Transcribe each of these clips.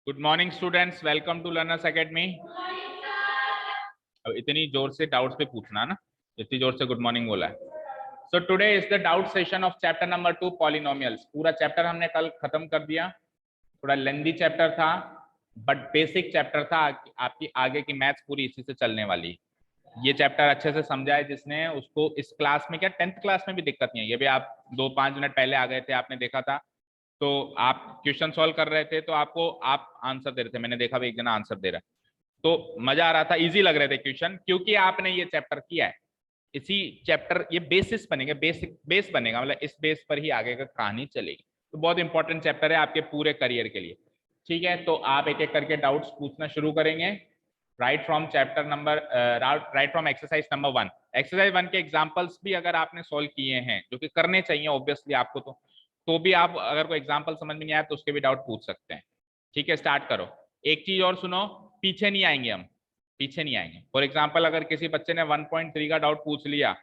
Good morning students, welcome to Learners Academy. अब इतनी जोर से डाउट्स पे पूछना ना, इतनी जोर से गुड मॉर्निंग बोला है। So today is the doubt session of chapter number 2 polynomials. पूरा चैप्टर हमने कल खत्म कर दिया। थोड़ा लेंदी चैप्टर था बट बेसिक चैप्टर था। आपकी आगे की मैथ्स पूरी इसी से चलने वाली। ये चैप्टर अच्छे से समझा है जिसने, उसको इस क्लास में क्या 10th क्लास में भी दिक्कत नहीं है। ये भी आप 2-5 मिनट पहले आ गए थे, आपने देखा था। तो आप क्वेश्चन सॉल्व कर रहे थे तो आपको आप आंसर दे रहे थे, मैंने देखा भी एक जना आंसर दे रहा है, तो मजा आ रहा था, इजी लग रहे थे क्वेश्चन, क्योंकि आपने ये चैप्टर किया है। इसी चैप्टर ये बेसिस बनेंगे, बेसिक बेस बनेगा, मतलब इस बेस पर ही आगे का कहानी चलेगी। तो बहुत इंपॉर्टेंट चैप्टर है आपके पूरे करियर के लिए। ठीक है, तो आप एक एक करके डाउट्स पूछना शुरू करेंगे। Right from chapter number right from exercise number 1। Exercise 1 के एग्जांपल्स भी अगर आपने सॉल्व किए हैं, जो कि करने चाहिए ऑब्वियसली आपको, तो भी आप अगर कोई एग्जांपल समझ में नहीं आया तो उसके भी डाउट पूछ सकते हैं। ठीक है, स्टार्ट करो। एक चीज और सुनो, पीछे नहीं आएंगे हम, पीछे नहीं आएंगे। फॉर एग्जाम्पल अगर किसी बच्चे ने 1.3 का डाउट पूछ लिया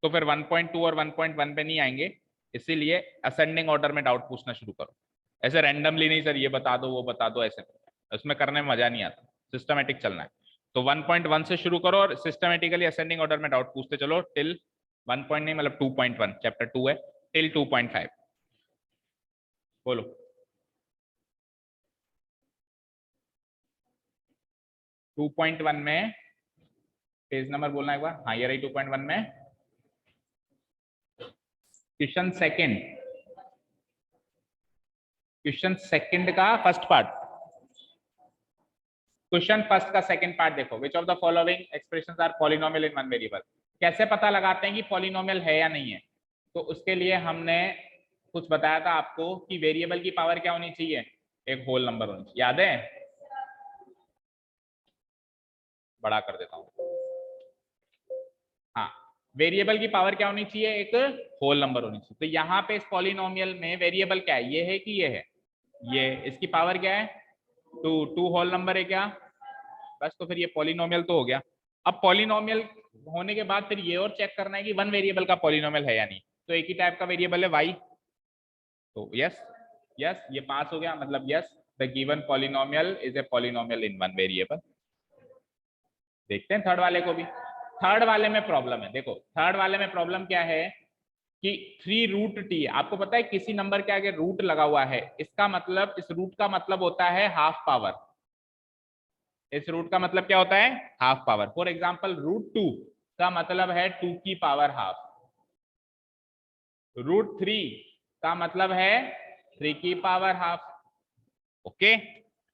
तो फिर 1.2 और 1.1 पे नहीं आएंगे। इसीलिए असेंडिंग ऑर्डर में डाउट पूछना शुरू करो। ऐसे रैंडमली नहीं, सर ये बता दो वो बता दो, ऐसे उसमें करने में मजा नहीं आता। सिस्टमेटिक चलना है। तो 1.1 से शुरू करो और सिस्टमेटिकली असेंडिंग ऑर्डर में डाउट पूछते चलो टिल 1 पॉइंट नहीं, मतलब 2.1, चैप्टर 2 है, टिल 2.5। बोलो। 2.1 में पेज नंबर बोलना एक बार। हाँ ये रही 2.1 में क्वेश्चन सेकंड, क्वेश्चन सेकंड का फर्स्ट पार्ट। क्वेश्चन फर्स्ट का सेकंड पार्ट देखो, which of the following expressions are polynomial in one variable. कैसे पता लगाते हैं कि पॉलिनोमियल है या नहीं है? तो उसके लिए हमने कुछ बताया था आपको कि वेरिएबल की पावर क्या होनी चाहिए, एक होल नंबर होनी चाहिए। याद है? बड़ा कर देता हूं। हाँ, वेरिएबल की पावर क्या होनी चाहिए, एक होल नंबर होनी चाहिए। तो यहाँ पे इस पॉलिनोमियल में वेरिएबल क्या है, ये है कि ये है, ये इसकी पावर क्या है 2, 2 होल नंबर है क्या, बस। तो फिर ये पॉलिनोमियल तो हो गया। अब पॉलिनोमियल होने के बाद फिर ये और चेक करना है कि वन वेरिएबल का पॉलिनोमियल है या नहीं। तो एक ही टाइप का वेरिएबल है y, तो यस यस ये पास हो गया, मतलब yes the given polynomial is a polynomial in one variable. देखते हैं थर्ड वाले को भी। थर्ड वाले में प्रॉब्लम है, देखो थर्ड वाले में प्रॉब्लम क्या है कि 3√t, आपको पता है किसी नंबर के आगे रूट लगा हुआ है, इसका मतलब, इस रूट का मतलब होता है हाफ पावर। इस रूट का मतलब क्या होता है, हाफ पावर। फॉर एग्जाम्पल √2 का मतलब है 2 की पावर हाफ। √3 का मतलब है 3 की पावर हाफ। ओके,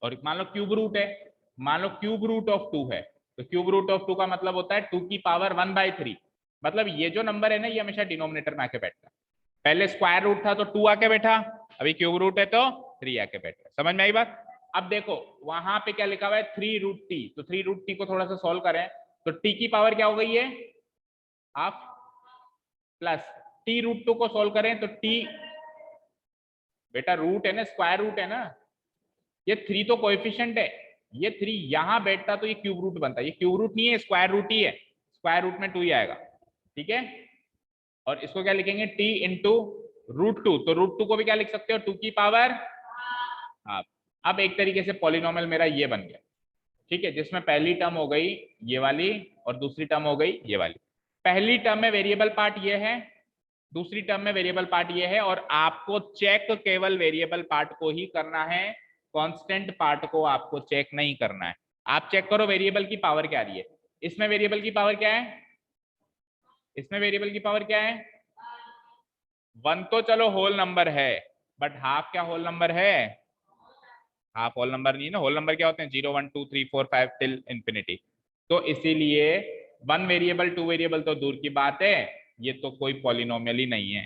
और मान लो क्यूब रूट है, मान लो क्यूब रूट ऑफ 2 है, तो क्यूब रूट ऑफ 2 का मतलब होता है 2 की पावर 1/3। मतलब ये जो नंबर है ना, ये हमेशा डिनोमिनेटर में आके बैठता है। पहले स्क्वायर रूट था तो 2 आके बैठा, अभी क्यूब रूट है तो 3 आके बैठा। समझ में आई बात? अब देखो वहां पे क्या लिखा हुआ है 3√t, तो 3√t को थोड़ा सा सोल्व करें तो t की पावर क्या हो गई है हाफ, प्लस t√2 को सोल्व करें तो t, बेटा रूट है ना, स्क्वायर रूट है ना, ये 3 तो कोएफिशिएंट है, ये 3 यहां बैठता तो ये क्यूब रूट बनता। ये क्यूब रूट नहीं है, स्क्वायर रूट ही है, स्क्वायर रूट में 2 ही आएगा। ठीक है, और इसको क्या लिखेंगे t इंटू √2, तो √2 को भी क्या लिख सकते हो 2 की पावर हाफ। अब एक तरीके से पॉलिनोमियल मेरा ये बन गया। ठीक है, जिसमें पहली टर्म हो गई ये वाली और दूसरी टर्म हो गई ये वाली। पहली टर्म में वेरिएबल पार्ट ये है, दूसरी टर्म में वेरिएबल पार्ट ये है, और आपको चेक केवल वेरिएबल पार्ट को ही करना है, कांस्टेंट पार्ट को आपको चेक नहीं करना है। आप चेक करो वेरिएबल की पावर क्या आ रही है। इसमें वेरिएबल की पावर क्या है, इसमें वेरिएबल की पावर क्या है 1, तो चलो होल नंबर है, बट हाफ क्या होल नंबर है, हाफ होल नंबर नहीं है ना। होल नंबर क्या होते हैं 0, 1, 2, 3, 4, 5 टिल इंफिनिटी। तो इसीलिए 1 वेरिएबल 2 वेरिएबल तो दूर की बात है, ये तो कोई पॉलिनोमियल ही नहीं है।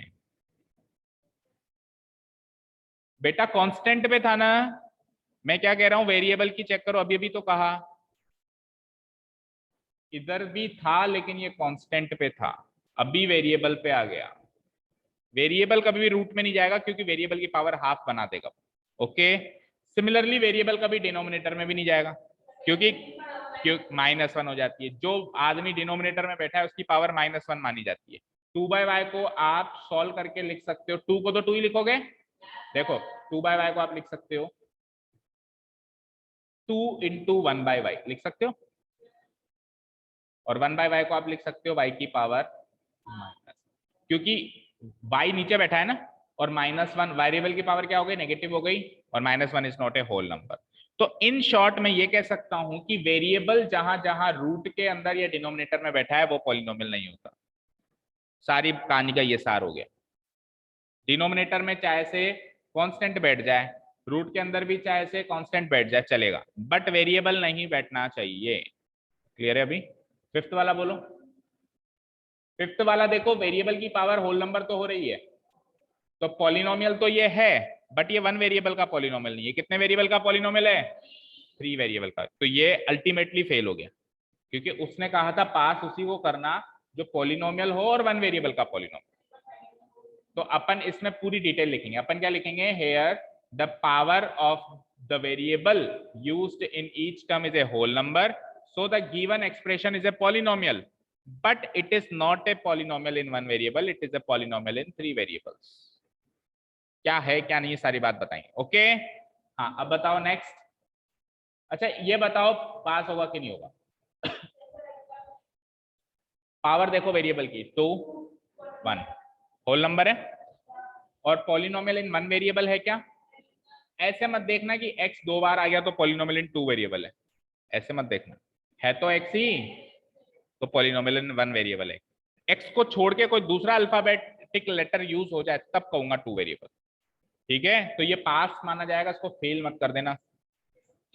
बेटा कांस्टेंट पे था ना, मैं क्या कह रहा हूं वेरिएबल की चेक करो, अभी भी तो कहा इधर भी था लेकिन ये कांस्टेंट पे था, अभी वेरिएबल पे आ गया। वेरिएबल कभी भी रूट में नहीं जाएगा क्योंकि वेरिएबल की पावर हाफ बना देगा। ओके, सिमिलरली वेरिएबल कभी डिनोमिनेटर में भी नहीं जाएगा क्योंकि -1 हो जाती है। जो आदमी डिनोमिनेटर में बैठा है उसकी पावर -1 मानी जाती है। 2/y को आप सॉल्व करके लिख सकते हो, 2 को तो 2 ही लिखोगे, देखो 2/y को आप लिख सकते हो 2 इंटू 1/y लिख सकते हो, और 1/y को आप लिख सकते हो y की पावर माइनस, क्योंकि y नीचे बैठा है ना, और -1 वेरिएबल की पावर क्या हो गई, नेगेटिव हो गई, और -1 is not a whole number. तो इन शॉर्ट में ये कह सकता हूं कि वेरिएबल जहां जहां रूट के अंदर या डिनोमिनेटर में बैठा है वो पॉलिनोमियल नहीं होता। सारी कहानी का ये सार हो गया। डिनोमिनेटर में चाहे से कांस्टेंट बैठ जाए, रूट के अंदर भी चाहे से कांस्टेंट बैठ जाए चलेगा, बट वेरिएबल नहीं बैठना चाहिए। क्लियर है? अभी फिफ्थ वाला बोलो। फिफ्थ वाला देखो, वेरिएबल की पावर होल नंबर तो हो रही है, तो पॉलिनोमियल तो ये है, बट ये 1 वेरिएबल का पॉलिनोमियल नहीं है। कितने वेरिएबल का पॉलिनोमियल है? 3 वेरिएबल का। तो ये अल्टीमेटली फेल हो गया, क्योंकि उसने कहा था पास उसी को करना जो पॉलिनोमियल हो और 1 वेरिएबल का पॉलिनोमियल। तो अपन इसमें पूरी डिटेल लिखेंगे। अपन क्या लिखेंगे? Here the power of the variable used in each term is a whole number, so the given expression is a polynomial, but it is not a polynomial in 1 variable, it is a polynomial in 3 variables. क्या है क्या नहीं, ये सारी बात बताएंगे। Okay, हाँ अब बताओ नेक्स्ट। अच्छा ये बताओ पास होगा कि नहीं होगा। पावर देखो वेरिएबल की 2 1 होल नंबर है, और पॉलिनोमियल इन 1 वेरिएबल है क्या? ऐसे मत देखना कि x 2 बार आ गया तो पॉलिनोमियल इन 2 वेरिएबल है, ऐसे मत देखना। है तो x ही, तो पॉलिनोमियल इन 1 वेरिएबल है। x को छोड़ के कोई दूसरा अल्फाबेटिक लेटर यूज हो जाए तब कहूंगा 2 वेरिएबल। ठीक है, तो ये पास माना जाएगा, इसको फेल मत कर देना।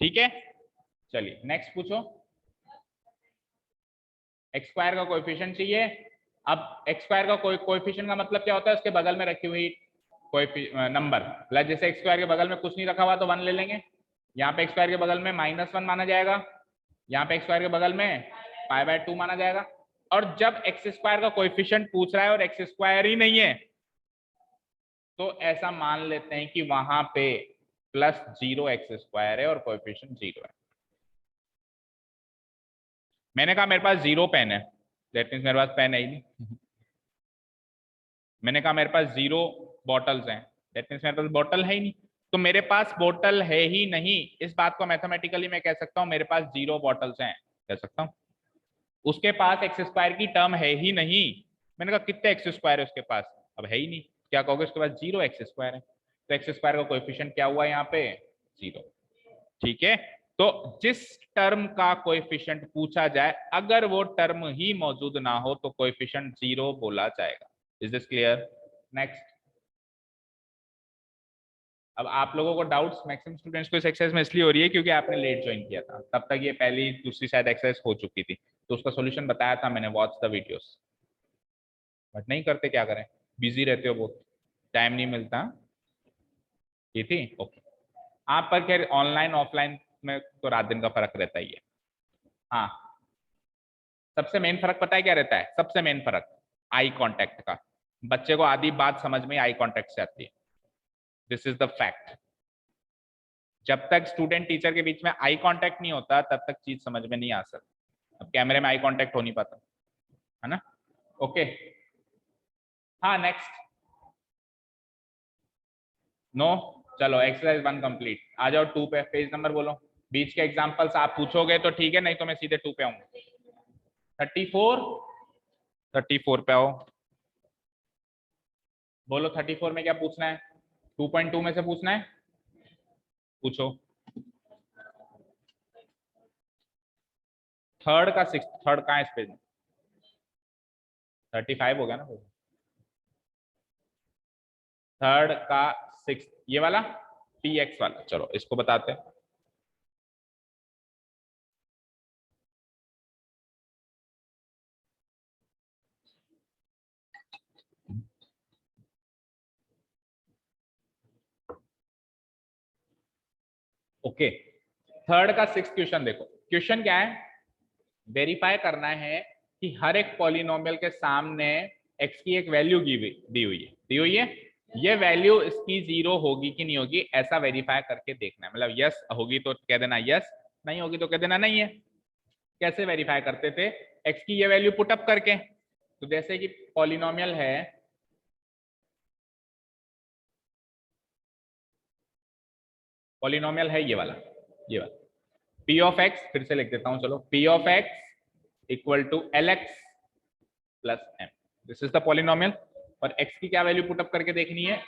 ठीक है, चलिए नेक्स्ट पूछो। एक्स स्क्वायर का कोएफिशिएंट चाहिए। अब एक्स स्क्वायर का कोएफिशिएंट का मतलब क्या होता है? उसके बगल में रखी हुई कोई नंबर, मतलब जैसे एक्स स्क्वायर के बगल में कुछ नहीं रखा हुआ तो 1 ले लेंगे। यहाँ पे एक्स स्क्वायर के बगल में -1 माना जाएगा, यहाँ पे एक्स स्क्वायर के बगल में π/2 माना जाएगा। और जब एक्स स्क्वायर का कोएफिशिएंट पूछ रहा है और एक्स स्क्वायर ही नहीं है, तो ऐसा मान लेते हैं कि वहां पे +0 एक्स स्क्वायर है और कोएफिशिएंट 0 है। मैंने कहा मेरे पास 0 पेन है, दैट मीन्स मेरे पास पेन है ही नहीं। मैंने कहा मेरे पास 0 बॉटल्स हैं, दैट मीन्स मेरे पास बॉटल है ही नहीं। तो मेरे पास बॉटल है ही नहीं, इस बात को मैथमेटिकली मैं कह सकता हूँ मेरे पास 0 बॉटल्स हैं, कह सकता हूँ। उसके पास एक्स स्क्वायर की टर्म है ही नहीं। मैंने कहा कितने एक्स स्क्वायर है उसके पास? अब है ही नहीं, क्या कहोगे? उसके पास 0 एक्स स्क्वायर है। तो एक्स स्क्वायर का कोएफिशिएंट क्या हुआ यहाँ पे? 0। ठीक है, तो जिस टर्म का कोएफिशिएंट पूछा जाए, अगर वो टर्म ही मौजूद ना हो तो कोएफिशिएंट 0 बोला जाएगा। Is this clear? नेक्स्ट। अब आप लोगों को डाउट्स, मैक्सिमम स्टूडेंट्स को इस एक्सरसाइज में इसलिए हो रही है क्योंकि आपने लेट ज्वाइन किया था, तब तक ये पहली दूसरी शायद एक्सरसाइज हो चुकी थी, तो उसका सॉल्यूशन बताया था मैंने, वॉच द वीडियोस। बट नहीं करते, क्या करें, बिजी रहते हो, बहुत टाइम नहीं मिलता। ये थी ओके। आप पर खैर ऑनलाइन ऑफलाइन में तो रात दिन का फर्क रहता ही है। हाँ, सबसे मेन फर्क पता है क्या रहता है? सबसे मेन फर्क आई कांटेक्ट का। बच्चे को आधी बात समझ में आई कांटेक्ट से आती है, दिस इज द फैक्ट। जब तक स्टूडेंट टीचर के बीच में आई कांटेक्ट नहीं होता तब तक चीज समझ में नहीं आ सकती। अब कैमरे में आई कांटेक्ट हो नहीं पाता है ना। ओके, हाँ नेक्स्ट। नो, चलो एक्सरसाइज 1 कंप्लीट। आ जाओ 2 पे, पेज नंबर बोलो। बीच के एग्जांपल्स आप पूछोगे तो ठीक है, नहीं तो मैं सीधे 2 पे आऊंगा। 34, 34 पे आओ। बोलो 34 में क्या पूछना है? 2.2 में से पूछना है, पूछो। थर्ड का 6, थर्ड कहाँ है इस पेज में? 35 हो गया ना। थर्ड का 6, ये वाला px वाला, चलो इसको बताते हैं। ओके, थर्ड का 6 क्वेश्चन देखो। क्वेश्चन क्या है? वेरीफाई करना है कि हर एक पॉलिनोमियल के सामने x की एक वैल्यू दी हुई है। ये वैल्यू इसकी 0 होगी कि नहीं होगी, ऐसा वेरीफाई करके देखना है। मतलब यस होगी तो कह देना यस, नहीं होगी तो कह देना नहीं है। कैसे वेरीफाई करते थे? x की ये वैल्यू पुट अप करके। तो जैसे कि पॉलिनोमियल है ये वाला, पी ऑफ एक्स फिर से लिख देता हूं, चलो P of X equal to L X plus M, this is the polynomial. और एक्स की क्या वैल्यू पुटअप करके देखनी है,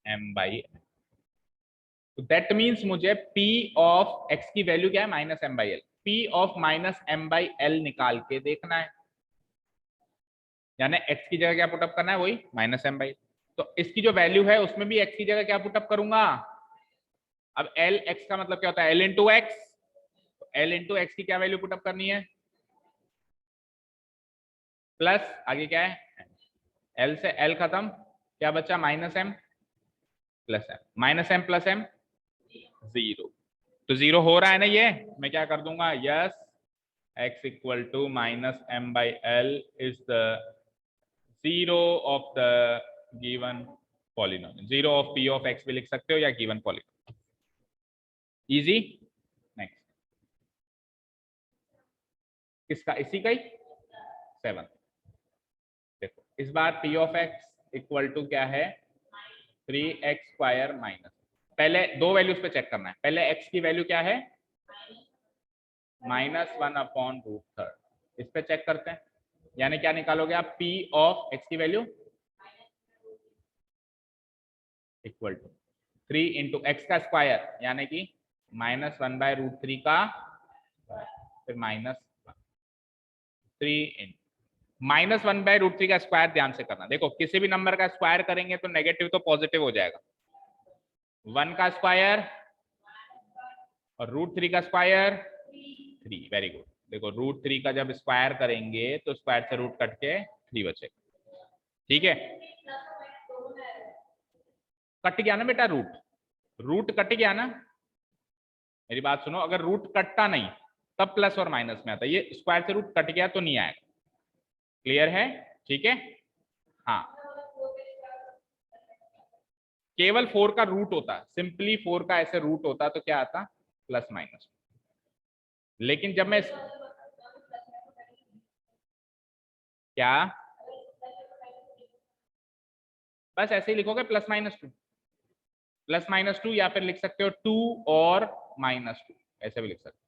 एम बाई, तो दैट मीन्स मुझे पी ऑफ एक्स की वैल्यू क्या है, minus M by L. P of minus M by L निकाल के देखना है, यानी एक्स की जगह क्या पुटअप करना है, वही माइनस एम बाई। तो इसकी जो वैल्यू है उसमें भी एक्स की जगह क्या पुटअप करूंगा। अब एल एक्स का मतलब क्या होता है, L into x, L into x की क्या वैल्यू पुटअप करनी है, प्लस आगे क्या है, एल से एल खत्म, क्या बचा minus M plus M, minus M plus M zero. तो जीरो हो रहा है ना, ये मैं क्या कर दूंगा, yes x equal to minus M by L is the zero of the given polynomial. Zero of p of x भी लिख सकते हो या गिवन पॉलिनोमियल, इजी। नेक्स्ट किसका, इसी का ही 7। देखो इस बार p of x equal to क्या है, 3x स्क्वायर माइनस, पहले दो वैल्यूज पे चेक करना है। पहले x की वैल्यू क्या है, -1/√3, इस पे चेक करते हैं। यानी क्या निकालोगे आप, p ऑफ x की value equal to 3 into X का स्क्वायर, यानी कि -1/√3 का, फिर -3 इंटू -1/√3 का स्क्वायर। ध्यान से करना, देखो किसी भी नंबर का स्क्वायर करेंगे तो नेगेटिव तो पॉजिटिव हो जाएगा। 1 का स्क्वायर और √3 का स्क्वायर 3, वेरी गुड। देखो √3 का जब स्क्वायर करेंगे तो स्क्वायर से रूट कट के 3 बचेगा, ठीक है। कट गया ना बेटा, रूट रूट कट गया ना, मेरी बात सुनो, अगर रूट कटता नहीं तब प्लस और माइनस में आता, ये स्क्वायर से रूट कट गया तो नहीं आएगा। क्लियर है, ठीक है। हाँ, केवल 4 का रूट होता, सिंपली 4 का ऐसे रूट होता तो क्या आता, प्लस माइनस। लेकिन जब मैं क्या, बस ऐसे ही लिखोगे +-2, +-2, या फिर लिख सकते हो 2 और -2, ऐसे भी लिख सकते हो।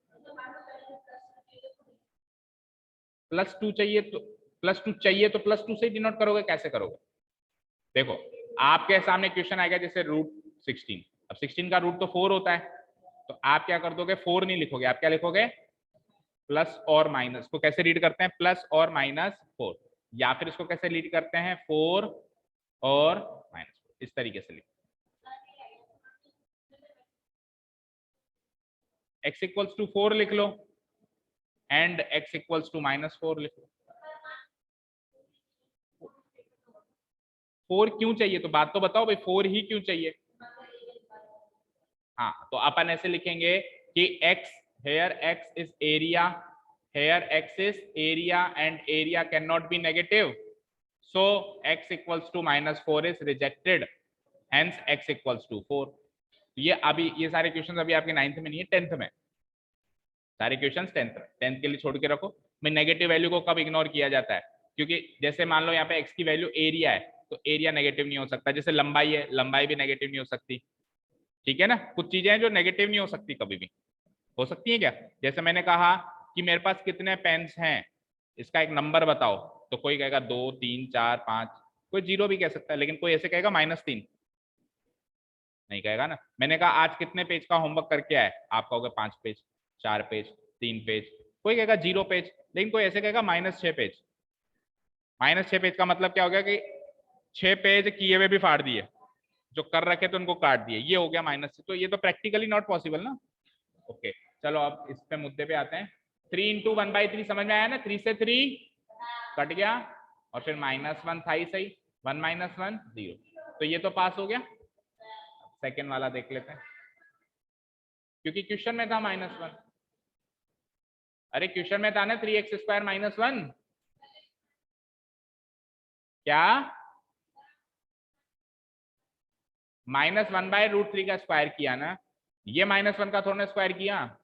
+2 चाहिए तो +2 चाहिए तो +2 से ही डिनोट करोगे, कैसे करोगे। देखो आपके सामने क्वेश्चन आएगा जैसे √16, अब 16 का रूट तो 4 होता है, तो आप क्या कर दोगे, 4 नहीं लिखोगे, आप क्या लिखोगे, प्लस और माइनस को कैसे रीड करते हैं, +और-4, या फिर इसको कैसे रीड करते हैं, 4 और -4, इस तरीके से लिखो। x इक्वल्स टू 4 लिख लो एंड x इक्वल्स टू -4 लिख लो। 4 क्यों चाहिए, तो बात तो बताओ भाई, 4 ही क्यों चाहिए। हाँ, तो अपन ऐसे लिखेंगे कि x, here x is area, here x is area and area cannot be negative, so x equals to -4 is rejected, hence x equals to 4। ये अभी ये सारे क्वेश्चंस अभी आपके 9th में नहीं है, 10th में सारे क्वेश्चंस 10th के लिए छोड़ के रखो। मैं नेगेटिव वैल्यू को कब इग्नोर किया जाता है, क्योंकि जैसे मान लो यहाँ पे x की वैल्यू एरिया है, तो एरिया नेगेटिव नहीं हो सकता। जैसे लंबाई है, लंबाई भी नेगेटिव नहीं हो सकती, ठीक है ना। कुछ चीजें हैं जो नेगेटिव नहीं हो सकती, कभी भी हो सकती है क्या। जैसे मैंने कहा कि मेरे पास कितने पेन्स हैं, इसका एक नंबर बताओ, तो कोई कहेगा 2 3 4 5, कोई 0 भी कह सकता है, लेकिन कोई ऐसे कहेगा -3 नहीं कहेगा ना। मैंने कहा आज कितने पेज का होमवर्क करके आए, आप कहोगे 5 पेज, 4 पेज, 3 पेज, कोई कहेगा 0 पेज, लेकिन कोई ऐसे कहेगा -6 पेज। -6 पेज का मतलब क्या हो गया कि 6 पेज किए हुए भी फाड़ दिए, जो कर रखे तो उनको काट दिए, ये हो गया -6। तो ये तो प्रैक्टिकली नॉट पॉसिबल ना। ओके, चलो अब इस पे मुद्दे पे आते हैं। 3 इंटू 1/3 समझ में आया ना, 3 से 3 कट गया, और फिर -1 था ही सही, 1 - 1 0, तो ये तो पास हो गया। सेकेंड वाला देख लेते हैं, क्योंकि क्वेश्चन में था -1। अरे क्वेश्चन में था ना 3x² -1, क्या -1/√3 का स्क्वायर किया ना, ये -1 का थोड़ा स्क्वायर किया,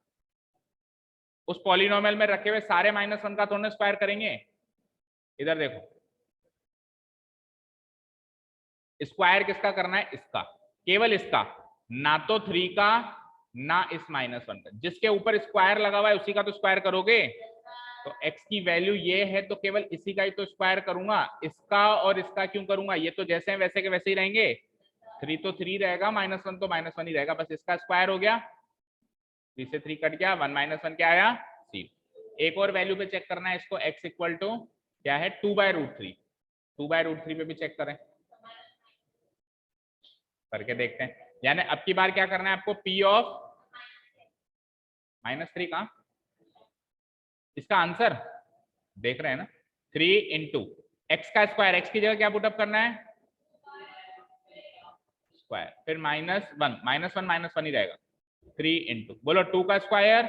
उस पॉलिनोमियल में रखे हुए सारे -1 का थोड़ा स्क्वायर करेंगे। इधर देखो, स्क्वायर किसका करना है, इसका, केवल इसका, ना तो 3 का ना इस -1 का। जिसके ऊपर स्क्वायर लगा हुआ है उसी का तो स्क्वायर करोगे। तो x की वैल्यू ये है तो केवल इसी का ही तो स्क्वायर करूंगा, इसका और इसका क्यों करूंगा? ये तो जैसे हैं वैसे के वैसे ही रहेंगे। 3 तो 3 रहेगा, -1 तो -1 ही रहेगा, बस इसका स्क्वायर हो गया। 3 से 3 कट गया, 1 - 1 क्या आया? 0। एक और वैल्यू पे चेक करना है इसको, x इक्वल टू क्या है? 2/√3। 2/√3 पे भी चेक करें, करके देखते हैं। यानी अब की बार क्या करना है आपको? p ऑफ -3 का इसका आंसर देख रहे हैं ना, 3 इंटू एक्स का स्क्वायर, एक्स की जगह क्या पुटअप करना है? स्क्वायर, फिर -1, -1 ही रहेगा। 3 इंटू बोलो 2 का स्क्वायर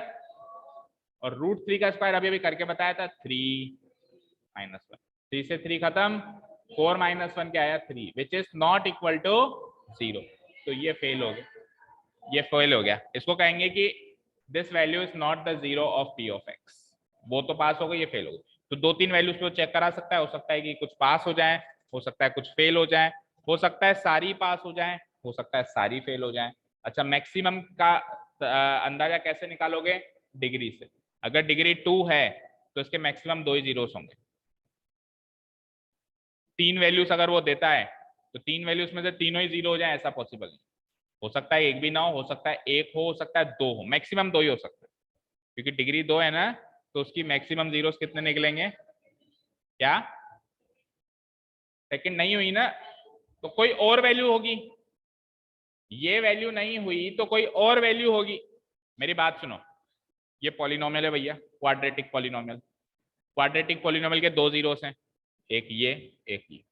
और √3 का स्क्वायर अभी अभी करके बताया था, 3 - 1। 3 से 3 खत्म, 4 - 1 क्या आया? 3, which is not equal to 0। तो ये फेल हो गया, ये फेल हो गया। इसको कहेंगे कि this value is not the 0 of p of x। वो तो पास हो गई, ये फेल हो गई। तो 2-3 वैल्यूज पे चेक करा सकता है, हो सकता है कि कुछ पास हो जाए, हो सकता है कुछ फेल हो जाए, हो सकता है सारी पास हो जाए, हो सकता है सारी फेल हो जाए। अच्छा, मैक्सिमम का अंदाजा कैसे निकालोगे? डिग्री से। अगर डिग्री 2 है तो इसके मैक्सिमम 2 ही जीरोस होंगे। 3 वैल्यूज अगर वो देता है तो 3 वैल्यूज में से तीनों ही 0 हो जाए, ऐसा पॉसिबल नहीं। हो सकता है एक भी ना हो सकता है एक हो सकता है 2 हो, मैक्सिमम 2 ही हो सकता है, क्योंकि डिग्री 2 है ना, तो उसकी मैक्सिमम जीरोस कितने निकलेंगे? क्या? सेकंड नहीं हुई ना, तो कोई और वैल्यू होगी। ये वैल्यू नहीं हुई तो कोई और वैल्यू होगी। मेरी बात सुनो, ये पॉलिनोमियल है भैया, क्वाड्रेटिक पॉलिनोमियल। क्वाड्रेटिक पॉलिनोमियल के 2 जीरोस हैं, एक ये एक ये।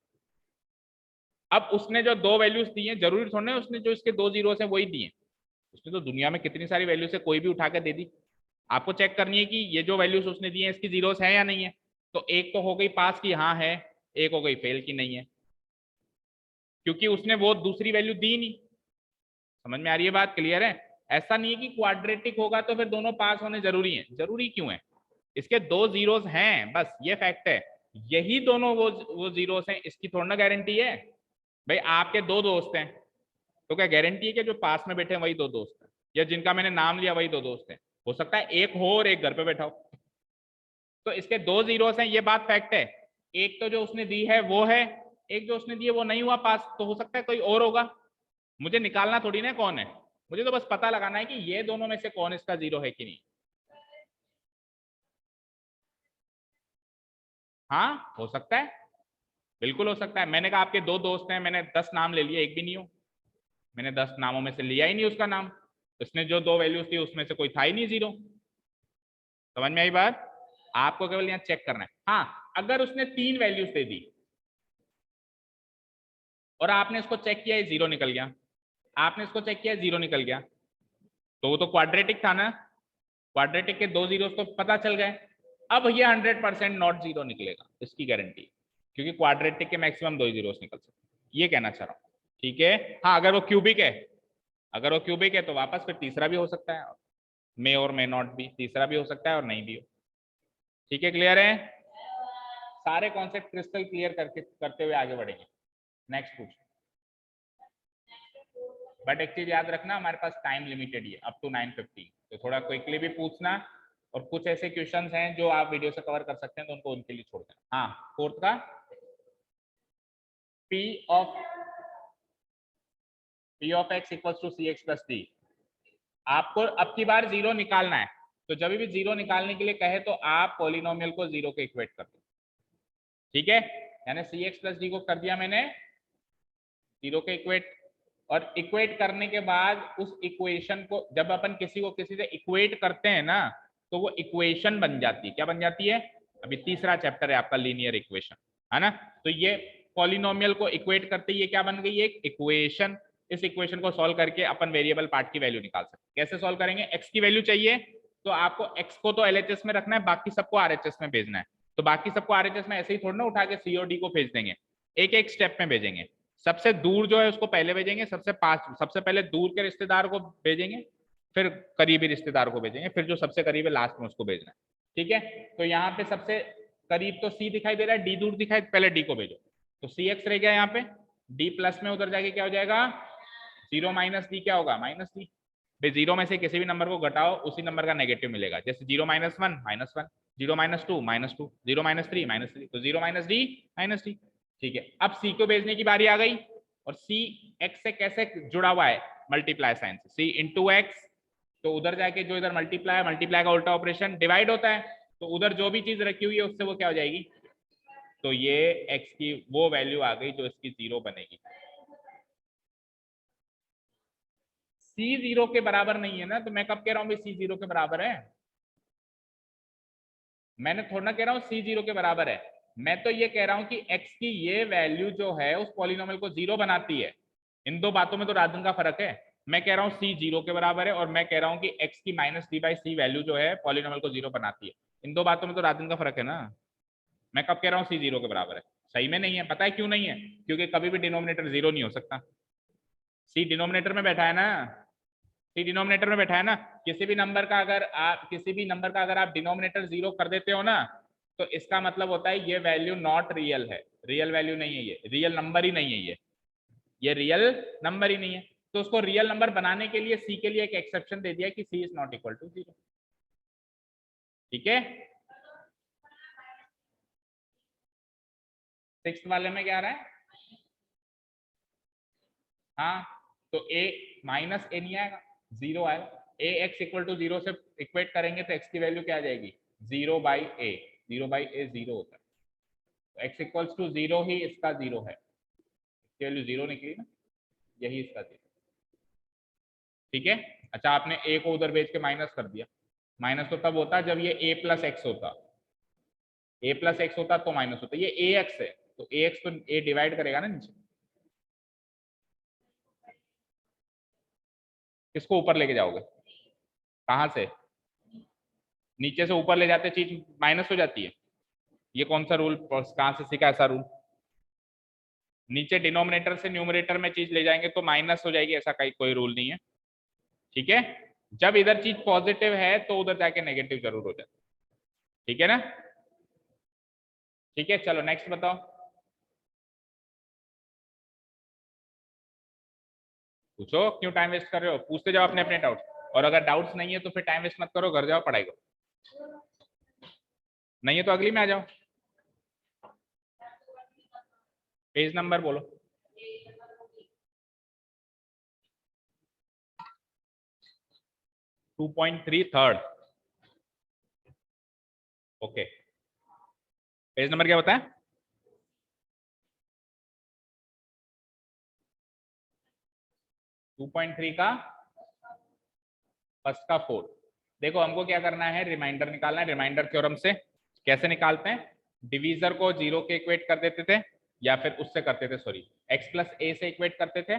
अब उसने जो 2 वैल्यूज दी हैं, जरूरी थोड़ा उसने जो इसके 2 जीरोस हैं वही दिए। उसने तो दुनिया में कितनी सारी वैल्यूज है, कोई भी उठा के दे दी। आपको चेक करनी है कि ये जो वैल्यूज उसने दी है इसकी जीरोस है या नहीं है। तो एक तो हो गई पास की हाँ है, एक हो गई फेल की नहीं है, क्योंकि उसने वो दूसरी वैल्यू दी नहीं। समझ में आ रही है बात? क्लियर है? ऐसा नहीं है कि क्वाड्रेटिक होगा तो फिर दोनों पास होने जरूरी है, जरूरी क्यों है? इसके 2 जीरोस हैं, बस ये फैक्ट है। यही दोनों वो जीरोस हैं, इसकी थोड़ा ना गारंटी है। भाई आपके 2 दोस्त हैं तो क्या गारंटी है कि जो पास में बैठे हैं वही 2 दोस्त हैं, या जिनका मैंने नाम लिया वही 2 दोस्त हैं? हो सकता है एक हो और एक घर पे बैठा हो। तो इसके 2 जीरोस हैं, ये बात फैक्ट है। एक तो जो उसने दी है वो है, एक जो उसने दी है वो नहीं हुआ पास, तो हो सकता है कोई और होगा। मुझे निकालना थोड़ी ना कौन है, मुझे तो बस पता लगाना है कि ये दोनों में से कौन इसका 0 है कि नहीं। हाँ हो सकता है, बिल्कुल हो सकता है। मैंने कहा आपके 2 दोस्त हैं, मैंने 10 नाम ले लिए, एक भी नहीं हो। मैंने 10 नामों में से लिया ही नहीं उसका नाम, उसने जो 2 वैल्यूज थी उसमें से कोई था ही नहीं 0। समझ में आई बात? आपको केवल यहाँ चेक करना है। हाँ, अगर उसने 3 वैल्यूज दे दी और आपने इसको चेक किया, 0 निकल गया, आपने इसको चेक किया 0 निकल गया, तो वो तो क्वाड्रेटिक था ना। क्वाड्रेटिक के 2 जीरोस तो पता चल गए। अब ये 100% नॉट 0 निकलेगा, इसकी गारंटी, क्योंकि क्वाड्रेटिक के मैक्सिमम 2 जीरोस निकल सकते, ये कहना चाह रहा हूँ। ठीक है? हाँ, अगर वो क्यूबिक है, अगर वो क्यूबिक है तो वापस फिर तीसरा भी हो सकता है, मे और मे नॉट भी, तीसरा भी हो सकता है और नहीं भी हो। ठीक है? क्लियर है? सारे कॉन्सेप्ट क्रिस्टल क्लियर करके करते हुए आगे बढ़ेंगे। नेक्स्ट पूछ। बट एक चीज याद रखना, हमारे पास टाइम लिमिटेड है अप टू 9:50, तो थोड़ा क्विकली भी पूछना। और कुछ ऐसे क्वेश्चंस हैं जो आप वीडियो से कवर कर सकते हैं तो उनको उनके लिए छोड़ देना। हाँ, फोर्थ का p of x equals to cx plus d। आपको अब की बार 0 निकालना है, तो जब भी 0 निकालने के लिए कहे तो आप पॉलिनोमियल को 0 के इक्वेट कर दो। ठीक है? यानी cx प्लस d को कर दिया मैंने 0 के इक्वेट, और इक्वेट करने के बाद उस इक्वेशन को जब अपन किसी को किसी से इक्वेट करते हैं ना, तो वो इक्वेशन बन जाती है। क्या बन जाती है? अभी तीसरा चैप्टर है आपका, लीनियर इक्वेशन, है ना। तो ये पॉलिनोमियल को इक्वेट करते ही ये क्या बन गई? एक इक्वेशन। इस इक्वेशन को सॉल्व करके अपन वेरिएबल पार्ट की वैल्यू निकाल सकते हैं। कैसे सॉल्व करेंगे? एक्स की वैल्यू चाहिए तो आपको एक्स को तो एलएचएस में रखना है, बाकी सबको आरएचएस में भेजना है। तो बाकी सबको आरएचएस में ऐसे ही थोड़ा ना उठा के सी और डी को भेज देंगे, एक एक स्टेप में भेजेंगे। सबसे दूर जो है उसको पहले भेजेंगे, सबसे पास, सबसे पहले दूर के रिश्तेदार को भेजेंगे, फिर करीबी रिश्तेदार को भेजेंगे, फिर जो सबसे करीब है लास्ट में उसको भेजना है। ठीक है? तो यहाँ पे सबसे करीब तो सी दिखाई दे रहा है, डी दूर दिखाई, पहले डी को भेजो। तो सी एक्स रह गया यहाँ पे, डी प्लस में उधर जाके क्या हो जाएगा? 0 माइनस डी क्या होगा? Minus D. भाई 0 में से किसी भी नंबर को घटाओ उसी नंबर का नेगेटिव मिलेगा, जैसे 0 -1 -1, 0 -2 -2, 0 -3 -3, तो 0 -d -d। ठीक है, अब c को भेजने की बारी आ गई, और c x से कैसे जुड़ा हुआ है, मल्टीप्लाई साइन से, c इंटू एक्स, तो उधर जाके जो इधर मल्टीप्लाई का उल्टा ऑपरेशन डिवाइड होता है, तो उधर जो भी चीज रखी हुई है उससे वो क्या हो जाएगी, तो ये x की वो वैल्यू आ गई जो इसकी 0 बनेगी। c 0 के बराबर नहीं है ना, तो मैं कब कह रहा हूं भाई c 0 के बराबर है, मैंने थोड़ा ना कह रहा हूँ c 0 के बराबर है, मैं तो ये कह रहा हूं कि x की ये वैल्यू जो है उस पॉलिनोमियल को 0 बनाती है। इन दो बातों में तो रात दिन का फर्क है, मैं कह रहा हूँ c 0 के बराबर है, और मैं कह रहा हूँ कि x की -d/c वैल्यू जो है पॉलिनोमियल को 0 बनाती है। इन दो बातों में तो रात दिन का फर्क है ना। मैं कब कह रहा हूँ c 0 के बराबर है, सही में नहीं है, पता है क्यों नहीं है, क्योंकि कभी भी डिनोमिनेटर 0 नहीं हो सकता, c डिनोमिनेटर में बैठा है ना, सी डिनोमिनेटर में बैठा है ना, किसी भी नंबर का अगर आप डिनोमिनेटर 0 कर देते हो ना, तो इसका मतलब होता है ये वैल्यू नॉट रियल है, रियल वैल्यू नहीं है, ये रियल नंबर ही नहीं है, ये रियल नंबर ही नहीं है। तो उसको रियल नंबर बनाने के लिए सी के लिए एक एक्सेप्शन दे दिया कि सी इज नॉट इक्वल टू 0। ठीक है, 6th वाले में क्या आ रहा है, हाँ, तो a माइनस ए नहीं आएगा, 0 आएगा, ए एक्स इक्वल टू 0 से इक्वेट करेंगे तो x की वैल्यू क्या आ जाएगी, 0/a, 0/a 0 होता है, तो x इक्वल्स टू 0 ही इसका 0 है, इसकी वैल्यू 0 निकली ना, यही इसका 0। ठीक है, अच्छा आपने a को उधर भेज के माइनस कर दिया, माइनस तो तब होता जब ये a प्लस एक्स होता, a प्लस एक्स होता तो माइनस होता, ये a x है तो a x तो a डिवाइड करेगा ना नीचे, किसको ऊपर लेके जाओगे, कहां से, नीचे से ऊपर ले जाते चीज माइनस हो जाती है, ये कौन सा रूल, कहां से सीखा ऐसा रूल, नीचे डिनोमिनेटर से न्यूमरेटर में चीज ले जाएंगे तो माइनस हो जाएगी, ऐसा कोई रूल नहीं है। ठीक है, जब इधर चीज पॉजिटिव है तो उधर जाके नेगेटिव जरूर हो जाता है। ठीक है ना, ठीक है, चलो नेक्स्ट बताओ, पूछो, क्यों टाइम वेस्ट कर रहे हो, पूछते जाओ अपने अपने डाउट, और अगर डाउट्स नहीं है तो फिर टाइम वेस्ट मत करो, घर जाओ पढ़ाई करो, नहीं है तो अगली में आ जाओ, पेज नंबर बोलो, 2.3 थर्ड, ओके, पेज नंबर क्या बताया, 2.3 का फर्स्ट का फोर्थ। देखो हमको क्या करना है, रिमाइंडर निकालना है, रिमाइंडर थ्योरम से कैसे निकालते हैं, डिवीजर को 0 के इक्वेट कर देते थे, या फिर उससे करते थे, सॉरी x प्लस ए से इक्वेट करते थे,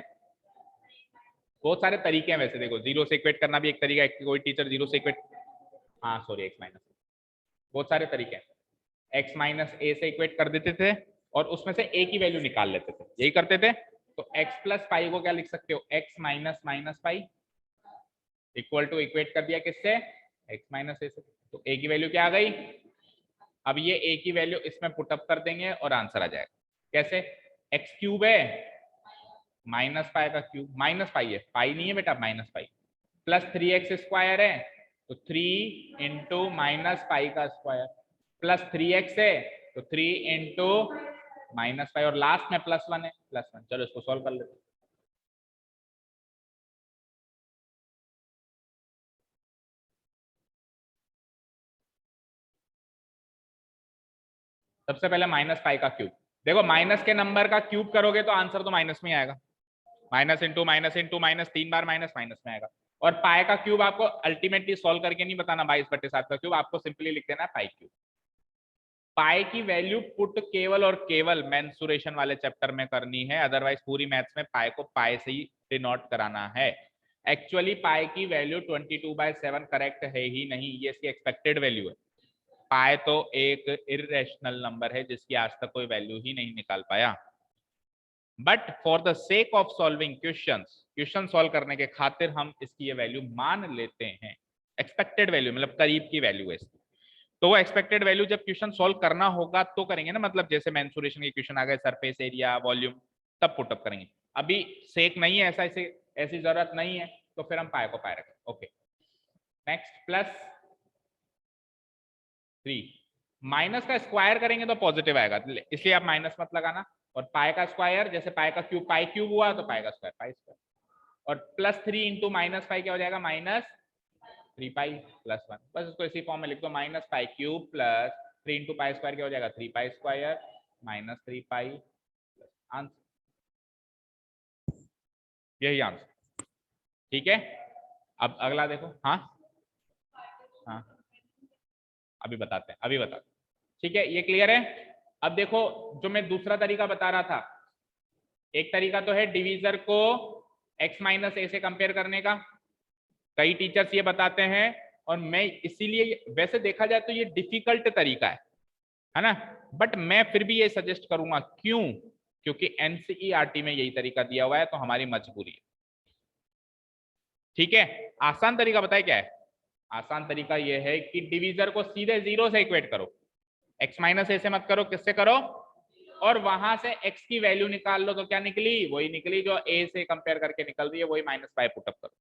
बहुत सारे तरीके हैं वैसे, देखो 0 से इक्वेट करना भी एक तरीका है, कोई टीचर 0 से इक्वेट, हाँ सॉरी x माइनस, बहुत सारे तरीके हैं, x माइनस ए से इक्वेट कर देते थे और उसमें से a की वैल्यू निकाल लेते थे, यही करते थे, तो x प्लस पाई को क्या लिख सकते हो, x minus minus pi equal to equate कर दिया किससे, x माइनस ए से, तो a की वैल्यू क्या आ गई, अब ये a की वैल्यू इसमें पुटअप कर देंगे और आंसर आ जाएगा, कैसे, x क्यूब है माइनस पाई का क्यूब, माइनस पाई है, पाई नहीं है बेटा, minus pi, plus 3x square है तो 3 इंटू माइनस पाई का स्क्वायर, प्लस 3x है तो 3 इंटू माइनस पाई, और लास्ट में +1 है, +1। चलो इसको सॉल्व कर लेते, सबसे पहले माइनस पाई का क्यूब, देखो माइनस के नंबर का क्यूब करोगे तो आंसर तो माइनस में आएगा, माइनस इंटू माइनस 3 बार माइनस माइनस में आएगा, और पाई का क्यूब आपको अल्टीमेटली सॉल्व करके नहीं बताना 22/7 का क्यूब, आपको सिंपली लिख देना है पाई क्यूब। पाई की वैल्यू पुट केवल और केवल मेंसुरेशन वाले चैप्टर में करनी है, अदरवाइज पूरी मैथ्स में पाई को पाई से ही डिनोट कराना है। एक्चुअली पाई की वैल्यू 22/7 करेक्ट है ही नहीं, ये इसकी एक्सपेक्टेड वैल्यू है, पाई तो एक इरेशनल नंबर है जिसकी आज तक कोई वैल्यू ही नहीं निकाल पाया, but for the sake of solving question solve करने के खातिर हम इसकी ये वैल्यू मान लेते हैं, एक्सपेक्टेड वैल्यू मतलब करीब की वैल्यू है इसकी, तो वो एक्सपेक्टेड वैल्यू जब क्वेश्चन सॉल्व करना होगा तो करेंगे ना, मतलब जैसे मेंसुरेशन के क्वेश्चन आ गए, सरफेस एरिया वॉल्यूम, तब पुटअप करेंगे, अभी सेक नहीं है ऐसा, ऐसी जरूरत नहीं है, तो फिर हम पाई को पाई रखें। ओके नेक्स्ट प्लस 3 माइनस का स्क्वायर करेंगे तो पॉजिटिव आएगा, इसलिए आप माइनस मत लगाना। और पाई का स्क्वायर जैसे पाई का क्यूब पाई क्यूब हुआ तो पाई का स्क्वायर पाई स्क्वायर। और प्लस 3 इंटू माइनस पाई क्या हो जाएगा, माइनस 3 पाई प्लस 1। बस इसको इसी फॉर्म में लिख दो, minus pi cube plus 3 into pi square क्या हो जाएगा, 3 पाई स्क्वायर माइनस 3 पाई। आंसर यही आंसर। ठीक है अब अगला देखो। हाँ हाँ अभी बताते हैं, अभी बताते हैं। ठीक है ये क्लियर है। अब देखो जो मैं दूसरा तरीका बता रहा था, एक तरीका तो है डिवीजर को x माइनस ए से कंपेयर करने का, कई टीचर्स ये बताते हैं, और मैं इसीलिए वैसे देखा जाए तो ये डिफिकल्ट तरीका है ना, बट मैं फिर भी ये सजेस्ट करूंगा। क्यों? क्योंकि एनसीईआरटी में यही तरीका दिया हुआ है, तो हमारी मजबूरी है। ठीक है आसान तरीका बताए क्या है? आसान तरीका ये है कि डिवीजर को सीधे 0 से इक्वेट करो, x माइनस ए से मत करो, किससे करो, और वहां से x की वैल्यू निकाल लो, तो क्या निकली, वही निकली जो a से कंपेयर करके निकल रही है, वही माइनस पाई पुटअप करो।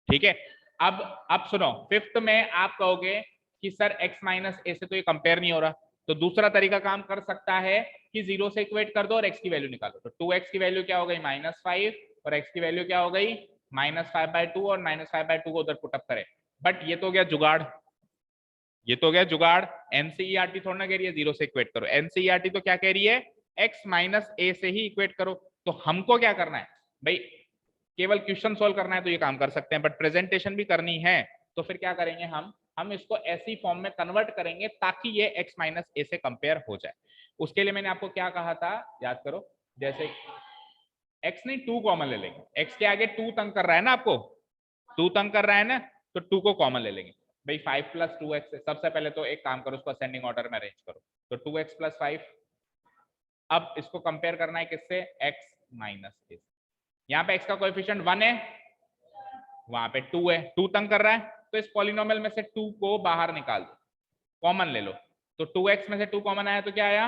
ठीक है अब सुनो, फिफ्थ में आप कहोगे कि सर x माइनस ए से तो ये कंपेयर नहीं हो रहा, तो दूसरा तरीका काम कर सकता है कि 0 से इक्वेट कर दो और x की वैल्यू निकालो। तो 2x की वैल्यू क्या हो गई, -5, और x की वैल्यू क्या हो गई, -5/2, और -5/2 को उधर पुटअप करें। बट ये तो हो गया जुगाड़, ये तो हो गया जुगाड़। एनसीईआरटी थोड़ा ना कह रही है 0 से इक्वेट करो, एनसीईआरटी तो क्या कह रही है, x माइनस ए से ही इक्वेट करो। तो हमको क्या करना है भाई, केवल क्वेश्चन सॉल्व करना है तो ये काम कर सकते हैं, बट प्रेजेंटेशन भी करनी है, तो फिर क्या करेंगे हम इसको ऐसी फॉर्म में कन्वर्ट करेंगे ताकि ये x माइनस ए से कंपेयर हो जाए। उसके लिए मैंने आपको क्या कहा था, याद करो, जैसे x नहीं 2 कॉमन ले लेंगे, x के आगे 2 तंग कर रहा है ना, आपको 2 तंग कर रहा है ना, तो 2 को कॉमन ले लेंगे भाई। 5 + 2x, सबसे पहले तो एक काम करो, उसको असेंडिंग ऑर्डर में अरेंज करो, तो 2x + 5। अब इसको कंपेयर करना है किससे, x माइनस ए। यहाँ पे x का कोएफिशिएंट 1 है, वहां पे 2 है, 2 तंग कर रहा है, तो इस पॉलिनोमियल में से 2 को बाहर निकाल दो, कॉमन ले लो। तो 2x में से 2 कॉमन आया तो क्या आया,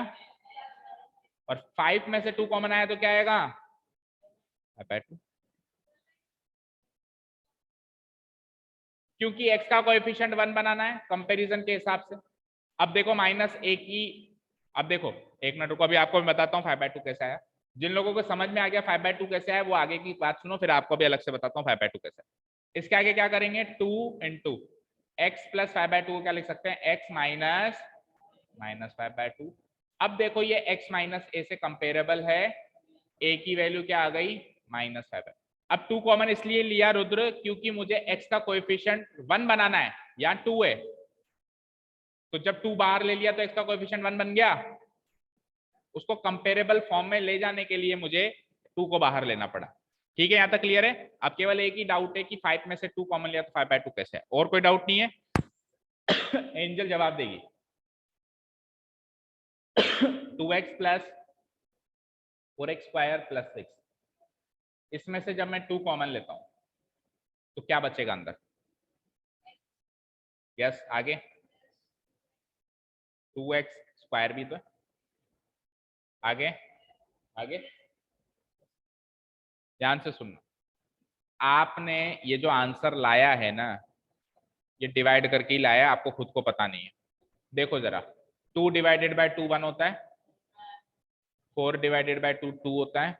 और 5 में से 2 कॉमन आया तो क्या आएगा, 2। क्योंकि x का कोएफिशिएंट 1 बनाना है कंपैरिजन के हिसाब से। अब देखो माइनस ए की, अब देखो एक मिनट रुको, अभी आपको मैं बताता हूँ 5/2 कैसे आया। जिन लोगों को समझ में आ गया 5/2 कैसे आया, वो आगे की बात सुनो, फिर आपको भी अलग से बताता हूँ 5/2 कैसे। इसके आगे क्या करेंगे, 2 × x + 5/2 को क्या लिख सकते हैं, x माइनस 5/2। अब देखो ये x माइनस ए से कंपेरेबल है, a की वैल्यू क्या आ गई, -5/2। अब 2 कॉमन इसलिए लिया रुद्र क्योंकि मुझे x का कोएफिशिएंट 1 बनाना है, यहाँ 2 है, तो जब 2 बाहर ले लिया तो x का कोएफिशिएंट 1 बन गया। उसको कंपेरेबल फॉर्म में ले जाने के लिए मुझे 2 को बाहर लेना पड़ा। ठीक है यहाँ तक क्लियर है। अब केवल एक ही डाउट है कि 5 में से 2 कॉमन लिया तो 5/2 कैसे है, और कोई डाउट नहीं है? एंजल जवाब देगी। 2x + 4x² + 6, इसमें से जब मैं 2 कॉमन लेता हूं तो क्या बचेगा अंदर, यस आगे 2x² भी तो है, आगे आगे ध्यान से सुनना, आपने ये जो आंसर लाया है ना, ये डिवाइड करके ही लाया है, आपको खुद को पता नहीं है। देखो जरा, 2 ÷ 2 1 होता है, 4 ÷ 2 2 होता है,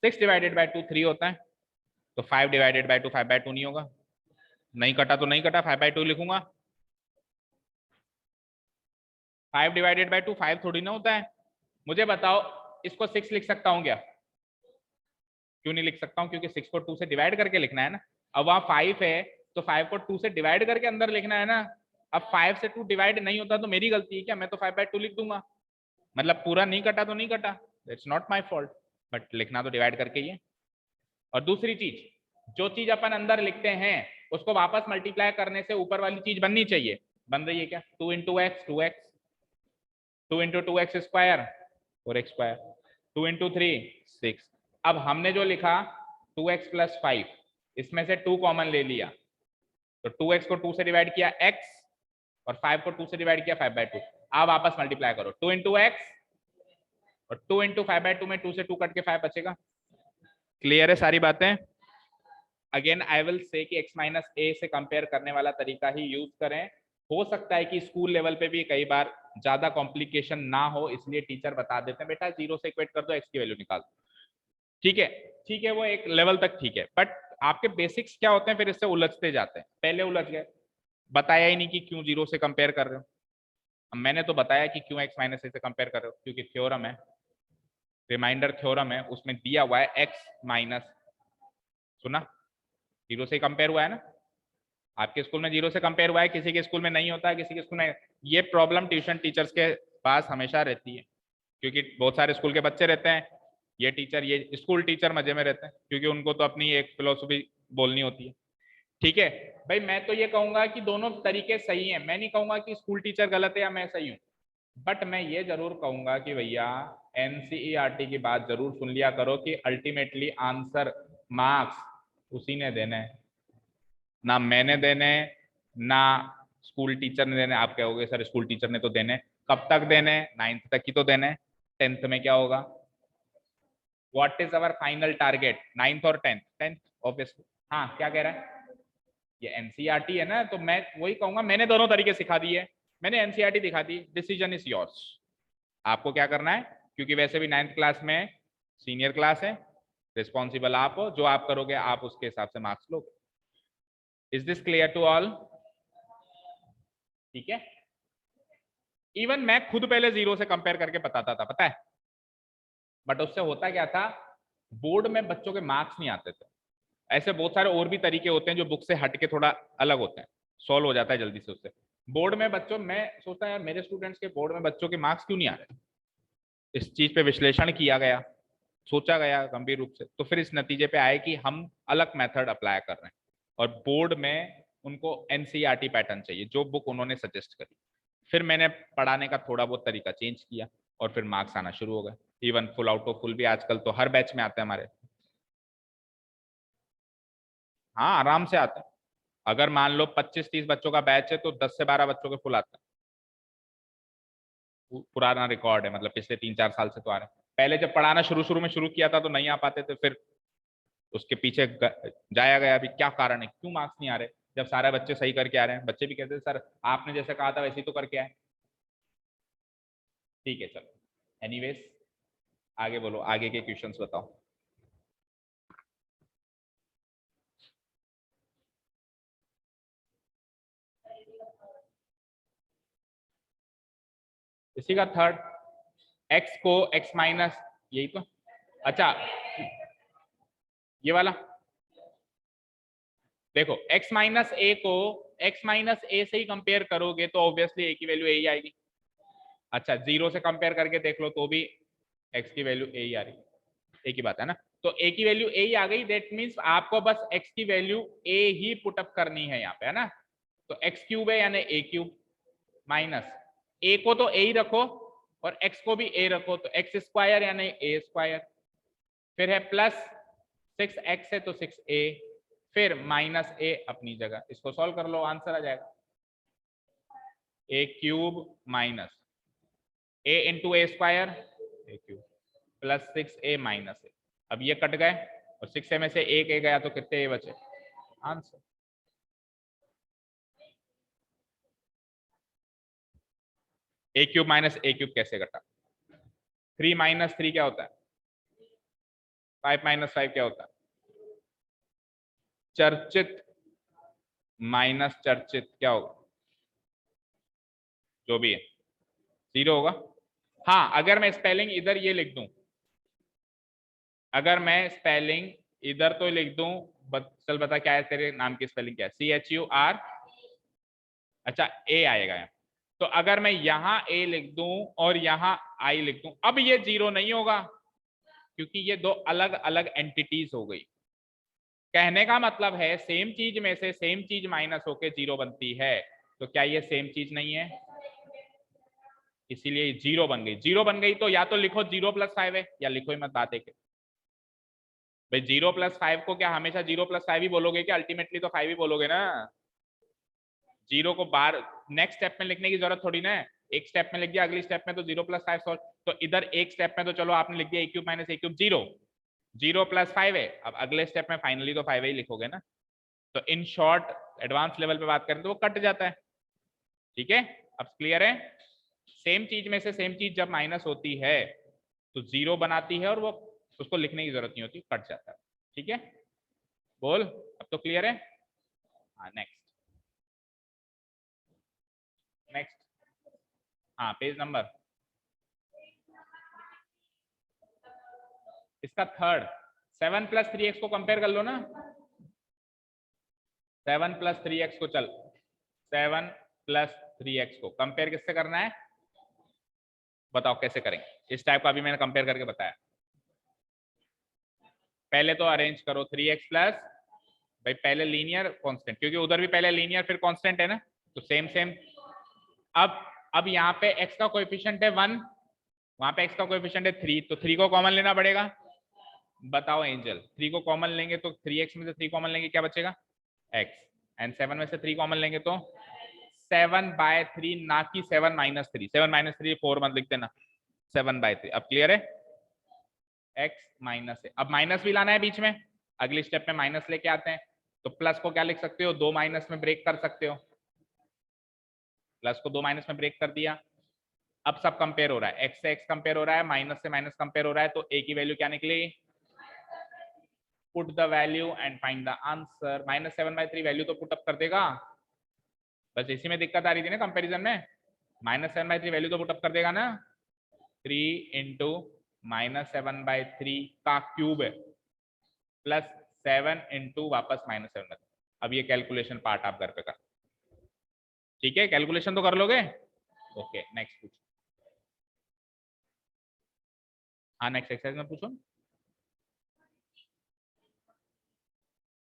6 ÷ 2 3 होता है, तो 5 ÷ 2 5/2 नहीं होगा। नहीं कटा तो नहीं कटा, 5/2 लिखूंगा। 5 ÷ 2 5 थोड़ी ना होता है। मुझे बताओ इसको 6 लिख सकता हूँ क्या? क्यों नहीं लिख सकता हूँ, क्योंकि 6 को 2 से डिवाइड करके लिखना है ना। अब वहां 5 है तो 5 को 2 से डिवाइड करके अंदर लिखना है ना। अब 5 से 2 डिवाइड नहीं होता तो मेरी गलती है क्या, मैं तो 5/2 लिख दूंगा, मतलब पूरा नहीं कटा तो नहीं कटा, it's not my fault, but लिखना तो डिवाइड करके ही है। और दूसरी चीज, जो चीज अपन अंदर लिखते हैं उसको वापस मल्टीप्लाई करने से ऊपर वाली चीज बननी चाहिए, बन रही है क्या, 2 × x 2x, 2 × 2x² 4x², 2 × 3 6। अब हमने जो लिखा 2x + 5, इसमें से 2 कॉमन ले लिया, तो 2x को 2 से डिवाइड किया x, और 5 को 2 से डिवाइड किया 5/2। अब वापस मल्टीप्लाई करो, 2 × x, और 2 × 5/2 में 2 से 2 कट के 5 बचेगा। क्लियर है सारी बातें? अगेन आई विल से कि x माइनस ए से कंपेयर करने वाला तरीका ही यूज करें। हो सकता है कि स्कूल लेवल पे भी कई बार ज्यादा कॉम्प्लिकेशन ना हो, इसलिए टीचर बता देते हैं बेटा 0 से इक्वेट कर दो, x की वैल्यू निकाल दो। ठीक है, ठीक है, वो एक लेवल तक ठीक है, बट आपके बेसिक्स क्या होते हैं फिर इससे उलझते जाते हैं। पहले उलझ गए, बताया ही नहीं कि क्यों 0 से कंपेयर कर रहे हो। अब मैंने तो बताया कि क्यों x माइनस ए से कंपेयर कर रहे हो, क्योंकि थ्योरम है, रिमाइंडर थ्योरम है, उसमें दिया हुआ है x माइनस, सुना, 0 से कंपेयर हुआ है ना। आपके स्कूल में 0 से कंपेयर हुआ है, किसी के स्कूल में नहीं होता है, किसी के स्कूल में। ये प्रॉब्लम ट्यूशन टीचर्स के पास हमेशा रहती है, क्योंकि बहुत सारे स्कूल के बच्चे रहते हैं, ये टीचर, ये स्कूल टीचर मजे में रहते हैं, क्योंकि उनको तो अपनी एक फिलोसफी बोलनी होती है। ठीक है भाई, मैं तो ये कहूंगा कि दोनों तरीके सही हैं, मैं नहीं कहूंगा कि स्कूल टीचर गलत है या मैं सही हूँ, बट मैं ये जरूर कहूंगा कि भैया एनसीईआरटी की बात जरूर सुन लिया करो कि अल्टीमेटली आंसर मार्क्स उसी ने देने, ना मैंने देने, ना स्कूल टीचर ने देने। आप कहोगे सर स्कूल टीचर ने तो देने, कब तक देने, 9th तक ही तो देने, 10th में क्या होगा, what is our final target, 9th और 10th, 10th ऑब्वियसली। हाँ क्या कह रहा है, ये एनसीईआरटी है ना, तो मैं वही कहूंगा, मैंने दोनों तरीके सिखा दिए, मैंने एनसीईआरटी दिखा दी, डिसीजन इज योर्स, आपको क्या करना है, क्योंकि वैसे भी 9th क्लास में सीनियर क्लास है, रिस्पॉन्सिबल आप हो, जो आप करोगे आप उसके हिसाब से मार्क्स लोगे। Is this clear to all? ठीक है, इवन मैं खुद पहले 0 से कंपेयर करके बताता था, पता है, बट उससे होता क्या था, बोर्ड में बच्चों के मार्क्स नहीं आते थे। ऐसे बहुत सारे और भी तरीके होते हैं जो बुक से हट के थोड़ा अलग होते हैं, सॉल्व हो जाता है जल्दी से उससे। बोर्ड में बच्चों, मैं सोचता है मेरे स्टूडेंट्स के बोर्ड में बच्चों के मार्क्स क्यों नहीं आ रहे, इस चीज पे विश्लेषण किया गया, सोचा गया गंभीर रूप से, तो फिर इस नतीजे पे आए कि हम अलग मेथड अप्लाई कर रहे हैं, और बोर्ड में उनको एनसीईआरटी पैटर्न चाहिए, जो बुक उन्होंने सजेस्ट करी। फिर मैंने पढ़ाने का थोड़ा बहुत तरीका चेंज किया, और फिर मार्क्स आना शुरू हो गए। Even full out of full भी आजकल तो हर बैच में आते हैं हमारे। हाँ आराम से आते हैं, अगर मान लो 25-30 बच्चों का बैच है तो 10 से 12 बच्चों के फुल आते हैं। पुराना रिकॉर्ड है, मतलब पिछले 3-4 साल से तो आ रहे हैं। पहले जब पढ़ाना शुरू शुरू में शुरू किया था तो नहीं आ पाते थे, फिर उसके पीछे जाया गया अभी क्या कारण है, क्यों मार्क्स नहीं आ रहे, जब सारे बच्चे सही करके आ रहे हैं, बच्चे भी कहते हैं सर आपने जैसे कहा था वैसे ही तो करके आए। ठीक है चलो, एनीवेज आगे बोलो, आगे के क्वेश्चंस बताओ। इसी का थर्ड, एक्स को एक्स माइनस, यही तो, अच्छा ये वाला देखो, x माइनस ए को x माइनस ए से ही कंपेयर करोगे तो ऑब्वियसली ए की वैल्यू ए ही आएगी। अच्छा 0 से कंपेयर करके देख लो तो भी x की वैल्यू ए ही आ रही है, एक ही बात है ना। तो a की वैल्यू ए ही आ गई, दैट मीन्स आपको बस x की वैल्यू a ही पुटअप करनी है यहाँ पे, है ना। तो x क्यूब है यानी a क्यूब, माइनस a को तो a ही रखो और x को भी a रखो, तो x स्क्वायर यानी a स्क्वायर, फिर है प्लस 6x है तो 6a, फिर माइनस a अपनी जगह, इसको सॉल्व कर लो आंसर आ जाएगा, a cube minus a into A square a cube plus 6a minus a। अब ये कट गए और 6a में से एक a गया तो कितने a बचे, answer. a cube minus a cube कैसे कटा, 3 माइनस 3 क्या होता है, 5 माइनस 5 क्या होता है, चर्चित माइनस चर्चित क्या होगा, जो भी है 0 होगा। हाँ अगर मैं स्पेलिंग इधर ये लिख दूं, अगर मैं स्पेलिंग इधर तो लिख दूं, चल बता क्या है तेरे नाम की स्पेलिंग क्या है, CHUR, अच्छा ए आएगा यहाँ। तो अगर मैं यहाँ ए लिख दूं और यहाँ आई लिख दूं, अब ये 0 नहीं होगा, क्योंकि ये दो अलग अलग एंटिटीज हो गई। कहने का मतलब है सेम चीज में से सेम चीज माइनस होके 0 बनती है, तो क्या ये सेम चीज नहीं है, इसीलिए 0 बन गई। 0 बन गई तो या तो लिखो 0 + 5 है, या लिखो ही मत, बात है भाई 0 + 5 को क्या हमेशा 0 + 5 ही बोलोगे क्या, अल्टीमेटली तो 5 ही बोलोगे ना। 0 को बार नेक्स्ट स्टेप में लिखने की जरूरत थोड़ी ना है, एक स्टेप में लिख दिया, अगली स्टेप में तो 0 + 5 सॉल्व। तो इधर एक स्टेप में तो चलो आपने लिख दिया a cube minus a cube 0, 0 + 5 है। अब अगले स्टेप में फाइनली तो 5 ही लिखोगे ना, तो इन शॉर्ट एडवांस लेवल पे बात करें तो वो कट जाता है। ठीक है, अब क्लियर है। सेम चीज में से सेम चीज जब माइनस होती है तो 0 बनाती है और वो उसको लिखने की जरूरत नहीं होती, कट जाता है। ठीक है, बोल अब तो क्लियर है। हाँ नेक्स्ट, नेक्स्ट, हाँ पेज नंबर इसका थर्ड। 7 + 3x को कंपेयर कर लो ना, 7 + 3x को, चल 7 + 3x को कंपेयर किससे करना है, बताओ कैसे करेंगे। इस टाइप का अभी मैंने कंपेयर करके बताया। पहले तो अरेंज करो 3x प्लस, भाई पहले लीनियर कांस्टेंट, क्योंकि उधर भी पहले लीनियर फिर कांस्टेंट है ना, तो सेम सेम। अब यहाँ पे x का कोएफिशिएंट है 1, वहां पे x का कोएफिशिएंट है 3, तो 3 को कॉमन लेना पड़ेगा। बताओ एंजल, 3 को कॉमन लेंगे तो 3x में से 3 कॉमन लेंगे क्या बचेगा, x, एंड 7 में से 3 कॉमन लेंगे तो 7/3, ना कि 7 - 3। 7 - 3 4 मत लिखते ना, 7/3। अब क्लियर है, x माइनस है। अब माइनस भी लाना है बीच में, अगले स्टेप में माइनस लेके आते हैं। तो प्लस को क्या लिख सकते हो, 2 माइनस में ब्रेक कर सकते हो, प्लस को 2 माइनस में ब्रेक कर दिया। अब सब कंपेयर हो रहा है, x से x कंपेयर हो रहा है, माइनस से माइनस कंपेयर हो रहा है, तो a की वैल्यू क्या निकली, put the value and find the answer. -7/3 value तो पुट अप कर देगा, बस इसी में दिक्कत आ रही थी ना कंपैरिजन में। -7/3 वैल्यू तो पुट अप कर देगा ना, 3 × -7/3 का क्यूब है प्लस 7 × वापस -7/3। अब ये कैलकुलेशन पार्ट आप घर पे कर, ठीक है, कैलकुलेशन तो कर लोगे। ओके नेक्स्ट पूछो, हाँ नेक्स्ट एक्सरसाइज में पूछो,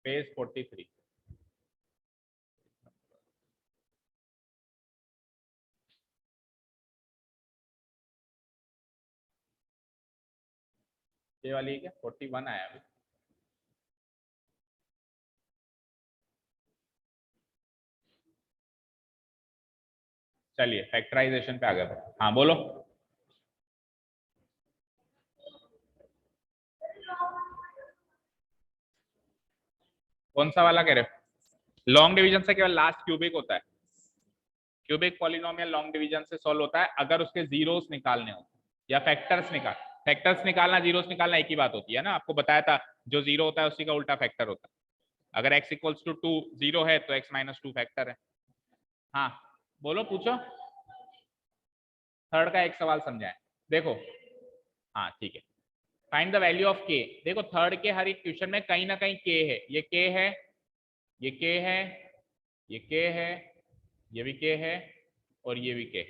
पेज 43। ये वाली है क्या, 41 आया अभी। चलिए फैक्टराइजेशन पे आगे बढ़ो, हाँ बोलो। कौन सा वाला कह रहे हो, लॉन्ग डिवीजन से केवल लास्ट क्यूबिक होता है, क्यूबिक पॉलिनोमियल लॉन्ग डिवीजन से सॉल्व होता है अगर उसके जीरोस निकालने हो या फैक्टर्स फैक्टर्स निकालना जीरोस निकालना एक ही बात होती है ना, आपको बताया था, जो जीरो होता है उसी का उल्टा फैक्टर होता है। अगर x = 2 जीरो है तो x - 2 फैक्टर है। हाँ बोलो पूछो, थर्ड का एक सवाल समझाए, देखो, हाँ ठीक है। Find the value of k, देखो थर्ड के हर एक क्वेश्चन में कहीं ना कहीं k है, ये k है, ये k है, ये k है, ये भी k है और ये भी k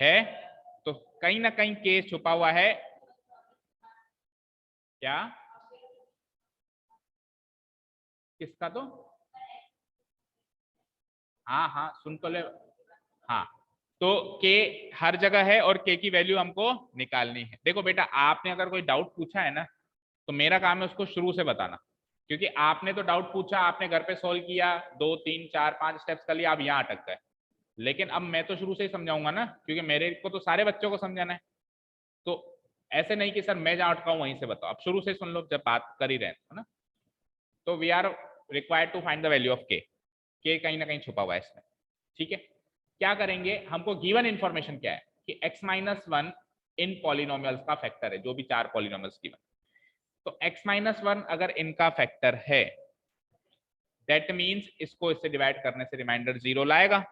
है, तो कहीं ना कहीं k छुपा हुआ है। क्या, किसका, तो हाँ हाँ सुन तो ले, हाँ तो k हर जगह है और k की वैल्यू हमको निकालनी है। देखो बेटा, आपने अगर कोई डाउट पूछा है ना, तो मेरा काम है उसको शुरू से बताना, क्योंकि आपने तो डाउट पूछा, आपने घर पे सॉल्व किया, 2 3 4 5 स्टेप्स कर लिया, आप यहाँ अटक गए। लेकिन अब मैं तो शुरू से ही समझाऊंगा ना, क्योंकि मेरे को तो सारे बच्चों को समझाना है। तो ऐसे नहीं कि सर मैं जहाँ अटका हूँ वहीं से बताओ, आप शुरू से सुन लो जब बात कर ही रहे हैं ना। तो we are required to find the value of K कहीं ना कहीं छुपा हुआ है इसमें। ठीक है, क्या करेंगे, हमको गिवन इंफॉर्मेशन क्या है कि x - 1 इन पॉलिनोमियल्स का फैक्टर है, जो भी 4 पॉलिनोमियल्स गिवन, तो x - 1 अगर इनका फैक्टर है, दैट मीन्स इसको इससे डिवाइड करने से रिमाइंडर 0 लाएगा।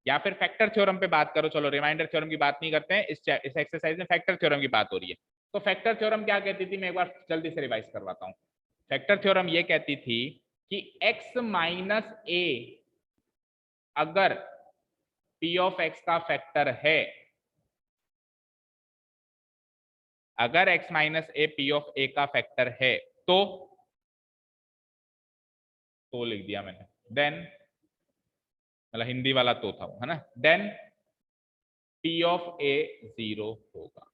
या फिर फैक्टर थ्योरम पे बात करो, चलो रिमाइंडर थ्योरम की बात नहीं करते हैं, इस एक्सरसाइज में फैक्टर थ्योरम की बात हो रही है। तो फैक्टर थ्योरम क्या कहती थी, मैं एक बार जल्दी से रिवाइज करवाता हूँ। फैक्टर थ्योरम ये कहती थी कि x - a अगर p ऑफ x का फैक्टर है, अगर x - a p of a का फैक्टर है, तो लिख दिया मैंने, देन मतलब हिंदी वाला तो था वो, है ना, देन p ऑफ a 0 होगा।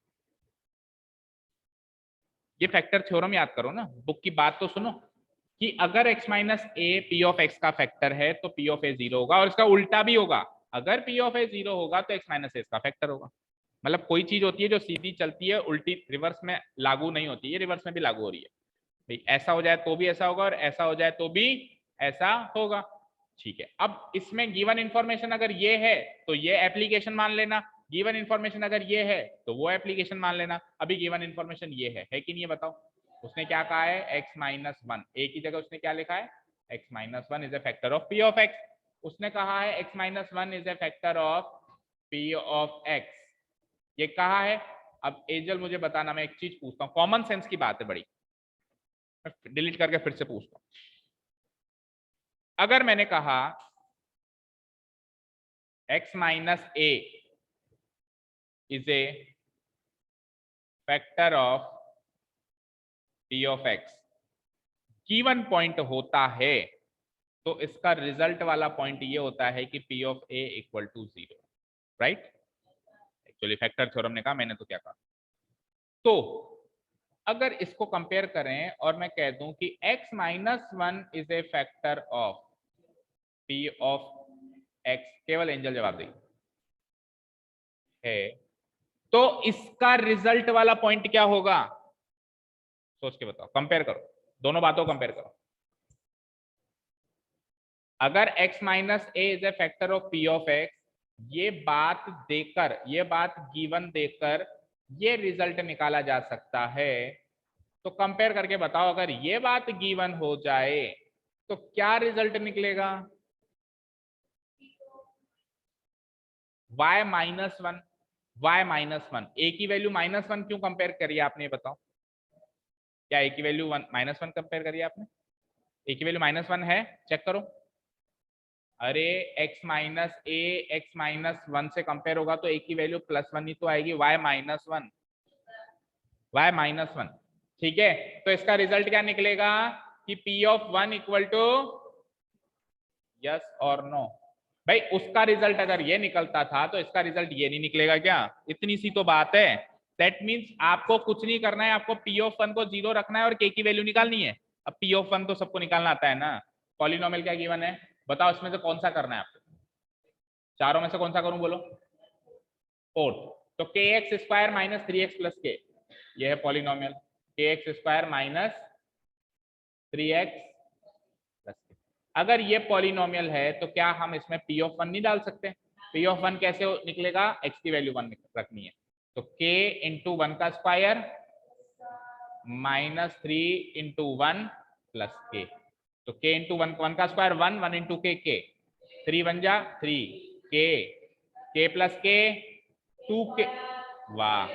ये फैक्टर थ्योरम याद करो ना, बुक की बात तो सुनो, कि अगर x - a p of x का फैक्टर है तो p ऑफ a 0 होगा, और इसका उल्टा भी होगा, अगर p ऑफ a 0 होगा तो x - a इसका फैक्टर होगा। मतलब कोई चीज होती है जो सीधी चलती है, उल्टी रिवर्स में लागू नहीं होती है, रिवर्स में भी लागू हो रही है। भाई ऐसा हो जाए तो भी ऐसा होगा और ऐसा हो जाए तो भी ऐसा होगा। ठीक है, अब इसमें गिवन इंफॉर्मेशन अगर ये है तो ये एप्लीकेशन मान लेना, गिवन इंफॉर्मेशन अगर ये है तो वो एप्लीकेशन मान लेना। अभी गिवन इंफॉर्मेशन ये है कि नहीं, ये बताओ। उसने क्या कहा है, x माइनस वन, ए की जगह उसने क्या लिखा है, x minus one is a factor of p of x। उसने कहा है x minus one is a factor of p of x, ये कहा है। अब एजल मुझे बताना, मैं एक चीज पूछता हूँ, कॉमन सेंस की बात है बड़ी, डिलीट करके फिर से पूछता हूँ। अगर मैंने कहा x minus A is a factor of p of x, given point होता है तो इसका रिजल्ट वाला पॉइंट ये होता है कि p of a equal to 0, right. Actually factor theorem ने कहा, मैंने तो क्या कहा। तो अगर इसको कंपेयर करें और मैं कह दूं कि x minus one is a factor of p of x, केवल एंजल जवाब देगी है, तो इसका रिजल्ट वाला पॉइंट क्या होगा, सोच के बताओ, कंपेयर करो, दोनों बातों को कंपेयर करो। अगर x minus A is a factor of p of x, ये बात देकर, ये बात गिवन देकर ये रिजल्ट निकाला जा सकता है, तो कंपेयर करके बताओ, अगर ये बात गिवन हो जाए तो क्या रिजल्ट निकलेगा, y minus one, y minus one, A की वैल्यू माइनस वन क्यों कंपेयर करिए आपने, बताओ। क्या ए की वैल्यू माइनस वन कंपेयर करिए आपने, ए की वैल्यू माइनस वन है, चेक करो। अरे x माइनस ए एक्स माइनस वन से कंपेयर होगा तो ए की वैल्यू प्लस वन ही तो आएगी, y minus one, y minus one. ठीक है, तो इसका रिजल्ट क्या निकलेगा कि p of one equal to, yes और नो। भाई उसका रिजल्ट अगर ये निकलता था तो इसका रिजल्ट ये नहीं निकलेगा क्या, इतनी सी तो बात है। दैट मीन्स आपको कुछ नहीं करना है, आपको p ऑफ वन को 0 रखना है और k की वैल्यू निकालनी है। अब p ऑफ वन तो सबको निकालना आता है ना। पॉलिनोमियल क्या गिवन है, बताओ इसमें से कौन सा करना है आपको, चारों में से कौन सा करूं बोलो, फोर्थ। तो के x square minus three x plus के, यह है पॉलिनोमियल, के x square minus three x plus के। अगर ये पॉलिनोमियल है तो क्या हम इसमें p ऑफ वन नहीं डाल सकते, p ऑफ वन कैसे निकलेगा, x की वैल्यू वन रखनी है, तो k इंटू वन का square minus three into one plus के, तो k इंटू वन, वन का स्क्वायर वन, वन इंटू के, थ्री वन जा थ्री, के प्लस के टू के, वाह।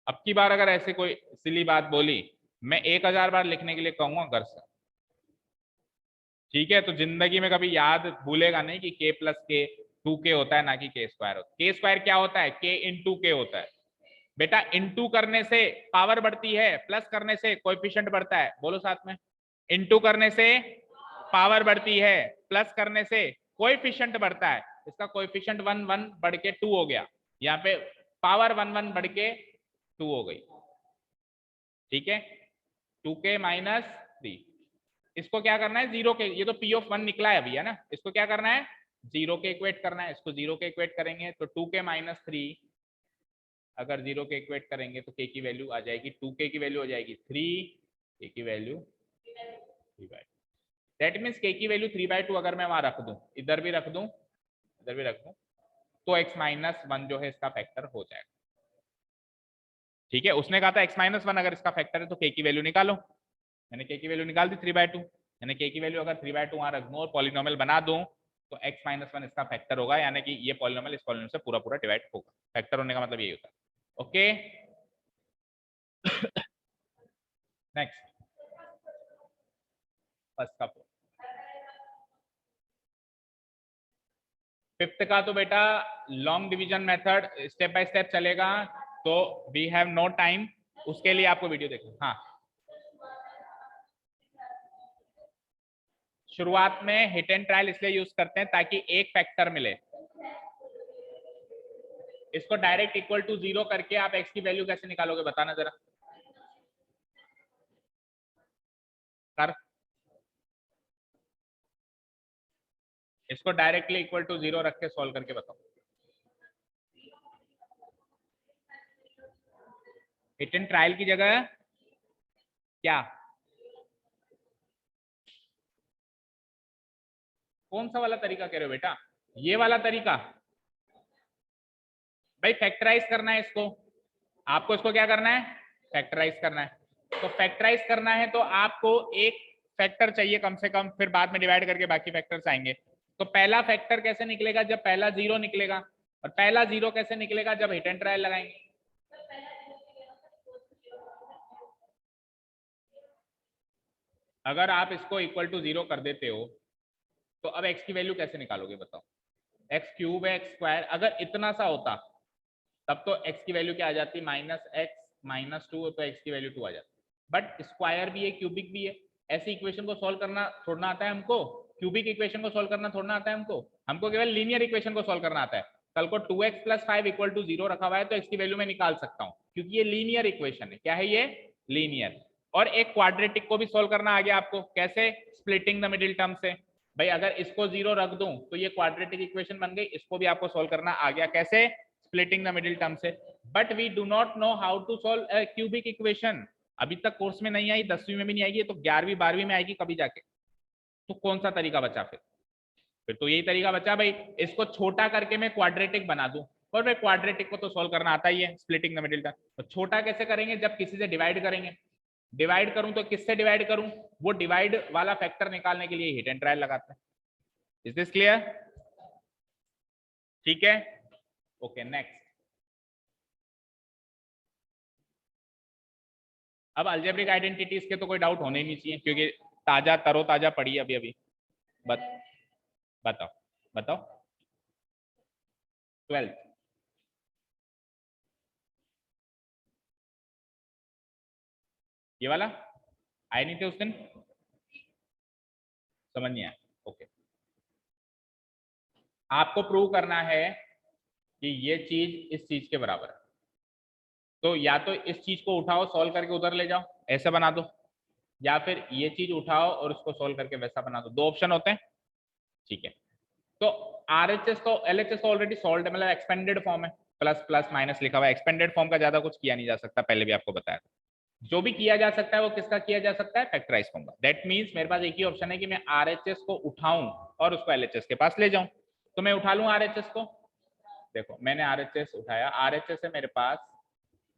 अब की बार अगर ऐसे कोई सिली बात बोली, मैं 1000 बार लिखने के लिए कहूंगा घर से, ठीक है। तो जिंदगी में कभी याद भूलेगा नहीं कि k प्लस के टू के होता है, ना कि के स्क्वायर होता है। के स्क्वायर क्या होता है, k इंटू के होता है बेटा, इंटू करने से पावर बढ़ती है, प्लस करने से कोएफिशिएंट बढ़ता है, बोलो साथ में। इंटू करने से पावर बढ़ती है, प्लस करने से कोएफिशिएंट बढ़ता है, इसका कोएफिशिएंट वन वन बढ़ के टू हो गया, यहाँ पे पावर वन वन बढ़ के टू हो गई, ठीक है। टू के माइनस थ्री, इसको क्या करना है, जीरो के, ये तो p ऑफ वन निकला है अभी, है ना, इसको क्या करना है, जीरो के इक्वेट करना है, इसको जीरो के इक्वेट करेंगे तो टू के माइनस थ्री, अगर जीरो के इक्वेट करेंगे तो k की वैल्यू आ जाएगी, टू के की वैल्यू हो जाएगी थ्री, k की value three by, that means k की वैल्यू थ्री बाई टू अगर मैं वहां रख दूं, इधर भी रख दूं, इधर भी रख दूं, तो x माइनस वन जो है इसका फैक्टर हो जाएगा, ठीक है। उसने कहा था x माइनस वन अगर इसका फैक्टर है तो k की वैल्यू निकालो, मैंने k की वैल्यू निकाल दी थ्री बाई टू, यानी k की वैल्यू अगर थ्री बाई टू वहां रख दूं और पॉलिनोमियल बना दूं तो x माइनस वन इसका फैक्टर होगा, यानी कि ये पॉलिनोमियल इस पॉलिनोमियल से पूरा पूरा डिवाइड होगा, फैक्टर होने का मतलब यही होता है। ओके, नेक्स्ट फर्स्ट का फिफ्थ का तो बेटा long division method step by step चलेगा, तो वी हैव नो टाइम, उसके लिए आपको वीडियो देखना। हाँ, शुरुआत में हिट एंड ट्रायल इसलिए यूज करते हैं ताकि एक फैक्टर मिले, इसको डायरेक्ट इक्वल टू जीरो करके आप x की वैल्यू कैसे निकालोगे, बताना जरा, कर, इसको डायरेक्टली इक्वल टू जीरो रख के सॉल्व करके बताओ। हिट एंड ट्रायल की जगह क्या, कौन सा वाला तरीका कह रहे हो बेटा? ये वाला तरीका भाई, फैक्टराइज करना है इसको, आपको इसको क्या करना है, फैक्टराइज करना है। तो फैक्टराइज करना है तो आपको एक फैक्टर चाहिए कम से कम, फिर बाद में डिवाइड करके बाकी फैक्टर्स आएंगे। तो पहला फैक्टर कैसे निकलेगा, जब पहला जीरो निकलेगा, और पहला जीरो कैसे निकलेगा, जब हिट एंड ट्रायल लगाएंगे। अगर आप इसको इक्वल टू जीरो कर देते हो तो अब x की वैल्यू कैसे निकालोगे बताओ? एक्स क्यूब है, एक्स स्क्वायर, अगर इतना सा होता तब तो x की वैल्यू क्या आ जाती, -x-2, तो x की वैल्यू 2 आ जाती। बट स्क्वायर भी है, क्यूबिक भी है, ऐसी इक्वेशन को सॉल्व करना थोड़ा आता है हमको, क्यूबिक इक्वेशन को सॉल्व करना थोड़ा आता है हमको, हमको केवल लीनियर इक्वेशन को सॉल्व करना आता है। कल को 2x + 5 = 0 रखा हुआ है तो x की वैल्यू मैं निकाल सकता हूँ, क्योंकि ये लीनियर इक्वेशन है। क्या है ये, लीनियर। और एक क्वाड्रेटिक को भी सॉल्व करना आ गया आपको, कैसे, स्प्लिटिंग द मिडिल टर्म से। भाई अगर इसको 0 रख दूं तो ये क्वाड्रेटिक इक्वेशन बन गई, इसको भी आपको सॉल्व करना आ गया, कैसे, स्प्लिटिंग द मिडिल टर्म से। But we do not know how to solve a cubic equation, अभी तक कोर्स में नहीं आई, 10वीं में भी नहीं आएगी, तो 11वीं 12वीं में आएगी कभी जाके। तो कौन सा तरीका बचा फिर तो यही तरीका बचा भाई, इसको छोटा करके मैं क्वाड्रेटिक बना दूं। और भाई क्वाड्रेटिक को तो सॉल्व करना आता ही है, स्प्लिटिंग द मिडिल टर्म। तो छोटा कैसे करेंगे, जब किसी से डिवाइड करेंगे। डिवाइड करूं तो किससे डिवाइड करूं, वो डिवाइड वाला फैक्टर निकालने के लिए हिट एंड ट्रायल लगाते हैं। Is this clear? ठीक है, ओके नेक्स्ट। अब अलजेब्रिक आइडेंटिटीज के तो कोई डाउट होने ही नहीं चाहिए, क्योंकि ताजा तरोताजा पड़ी अभी अभी। बताओ बताओ 12th ये वाला आए नहीं थे उस दिन, समझ नहीं आया। ओके, आपको प्रूव करना है कि ये चीज इस चीज के बराबर है, तो या तो इस चीज को उठाओ सॉल्व करके उधर ले जाओ, ऐसे बना दो, या फिर ये चीज उठाओ और उसको सॉल्व करके वैसा बना दो, दो ऑप्शन होते हैं। ठीक है, तो आरएचएस तो एलएचएस तो ऑलरेडी सॉल्व है, मतलब एक्सपेंडेड फॉर्म है, प्लस प्लस माइनस लिखा हुआ है, एक्सपेंडेड फॉर्म का ज्यादा कुछ किया नहीं जा सकता, पहले भी आपको बताया था। जो भी किया जा सकता है वो किसका किया जा सकता है, फैक्टराइज फॉर्म का। दैट मींस मेरे पास एक ही ऑप्शन है कि मैं आरएचएस को उठाऊं और उसको एलएचएस के पास ले जाऊं। तो मैं उठा लूं आरएचएस को, देखो मैंने आरएचएस उठाया, आरएचएस है मेरे पास,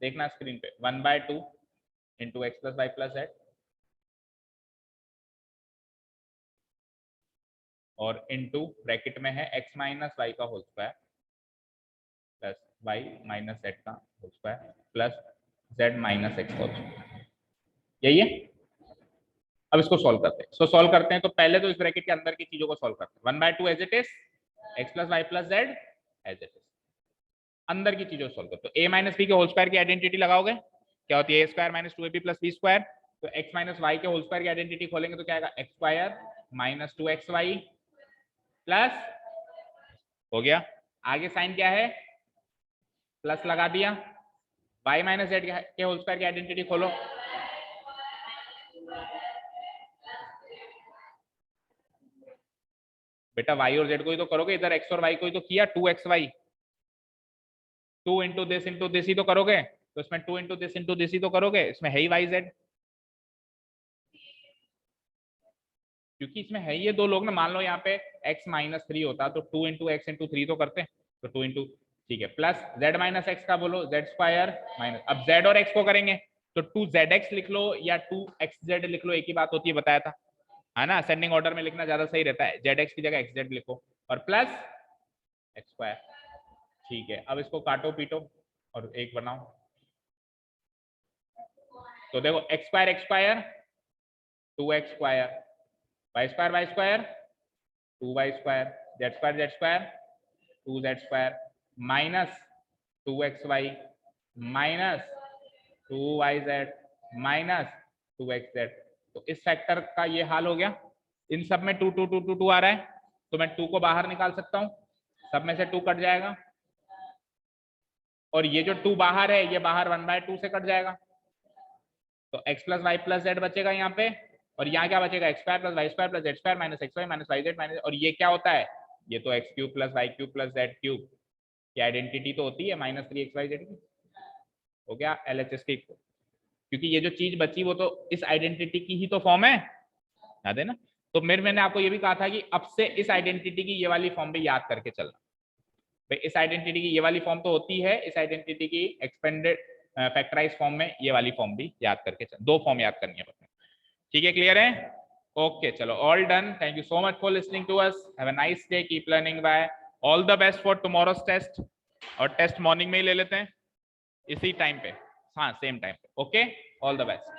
देखना स्क्रीन पे, 1/2 into x plus Y plus z, और इनटू ब्रैकेट में है x माइनस वाई का whole square plus y minus z का whole square plus z minus x whole square, यही है। अब इसको सॉल्व करते हैं, सॉल्व करते हैं तो पहले तो इस ब्रैकेट के अंदर की चीजों को सॉल्व करते हैं, 1/2 as it is, X plus Y plus Z as it is, अंदर की चीजों को सॉल्व करते हो। a माइनस बी के होल स्क्वायर की आइडेंटिटी लगाओगे, क्या होती है, a square minus 2ab plus B square. तो x माइनस वाई के होल स्क्वायर की आइडेंटिटी खोलेंगे तो क्या आएगा, x square minus 2xy plus, हो गया, आगे साइन क्या है, प्लस लगा दिया, y माइनस जेड के होल स्क्वायर की आइडेंटिटी खोलो, बेटा y और z को ही तो करोगे, इधर x और y को ही तो किया, 2xy, 2 इंटू दिस ही तो करोगे, तो इसमें 2 इंटू दिस ही तो करोगे, इसमें है ही y z, क्योंकि इसमें है ये दो लोग ना, मान लो यहाँ पे x माइनस 3 होता तो 2 इंटू एक्स इंटू 3 तो करते, तो 2 इंटू, ठीक है, प्लस z माइनस एक्स का बोलो, z स्क्वायर माइनस, अब z और x को करेंगे तो 2zx लिख लो या 2xz लिख लो, एक ही बात होती है, बताया था, है ना, असेंडिंग ऑर्डर में लिखना ज्यादा सही रहता है, zx की जगह xz लिखो और प्लस एक्स स्क्वायर। ठीक है, अब इसको काटो पीटो और एक बनाओ, तो देखो X square 2x square, Y square 2y square, Z square 2z square minus 2xy minus 2yz minus 2xz। तो इस फैक्टर का ये हाल हो गया, इन सब में 2 2 2 2 2 आ रहा है, तो मैं 2 को बाहर निकाल सकता हूँ, सब में से 2 कट जाएगा, और ये जो 2 बाहर है ये बाहर 1/2 से कट जाएगा, तो x plus Y plus Z बचेगा यहाँ पे, और यहाँ क्या बचेगा, X square plus Y square plus Z square minus X Y minus Y Z minus, और ये क्या होता है, ये तो X cube plus Y cube plus Z cube की आइडेंटिटी तो होती है -3xyz की, हो गया LHS के इक्वल, क्योंकि ये जो चीज बची वो तो इस आइडेंटिटी की ही तो फॉर्म है, याद है ना। तो मैंने आपको ये भी कहा था कि अब से इस आइडेंटिटी की ये वाली फॉर्म भी याद करके चलना भाई। इस आइडेंटिटी की ये वाली फॉर्म तो होती है, इस आइडेंटिटी की एक्सपेंडेड फैक्टराइज फॉर्म में ये वाली फॉर्म भी याद करके चल, 2 फॉर्म याद करनी है बस। ठीक है, क्लियर है? ओके चलो, all done. Thank you so much for listening to us. Have a nice day, keep learning, bye. All the best for tomorrow's test. और टेस्ट मॉर्निंग में ही ले लेते हैं इसी टाइम पे, हाँ सेम टाइम पे। Okay, all the best.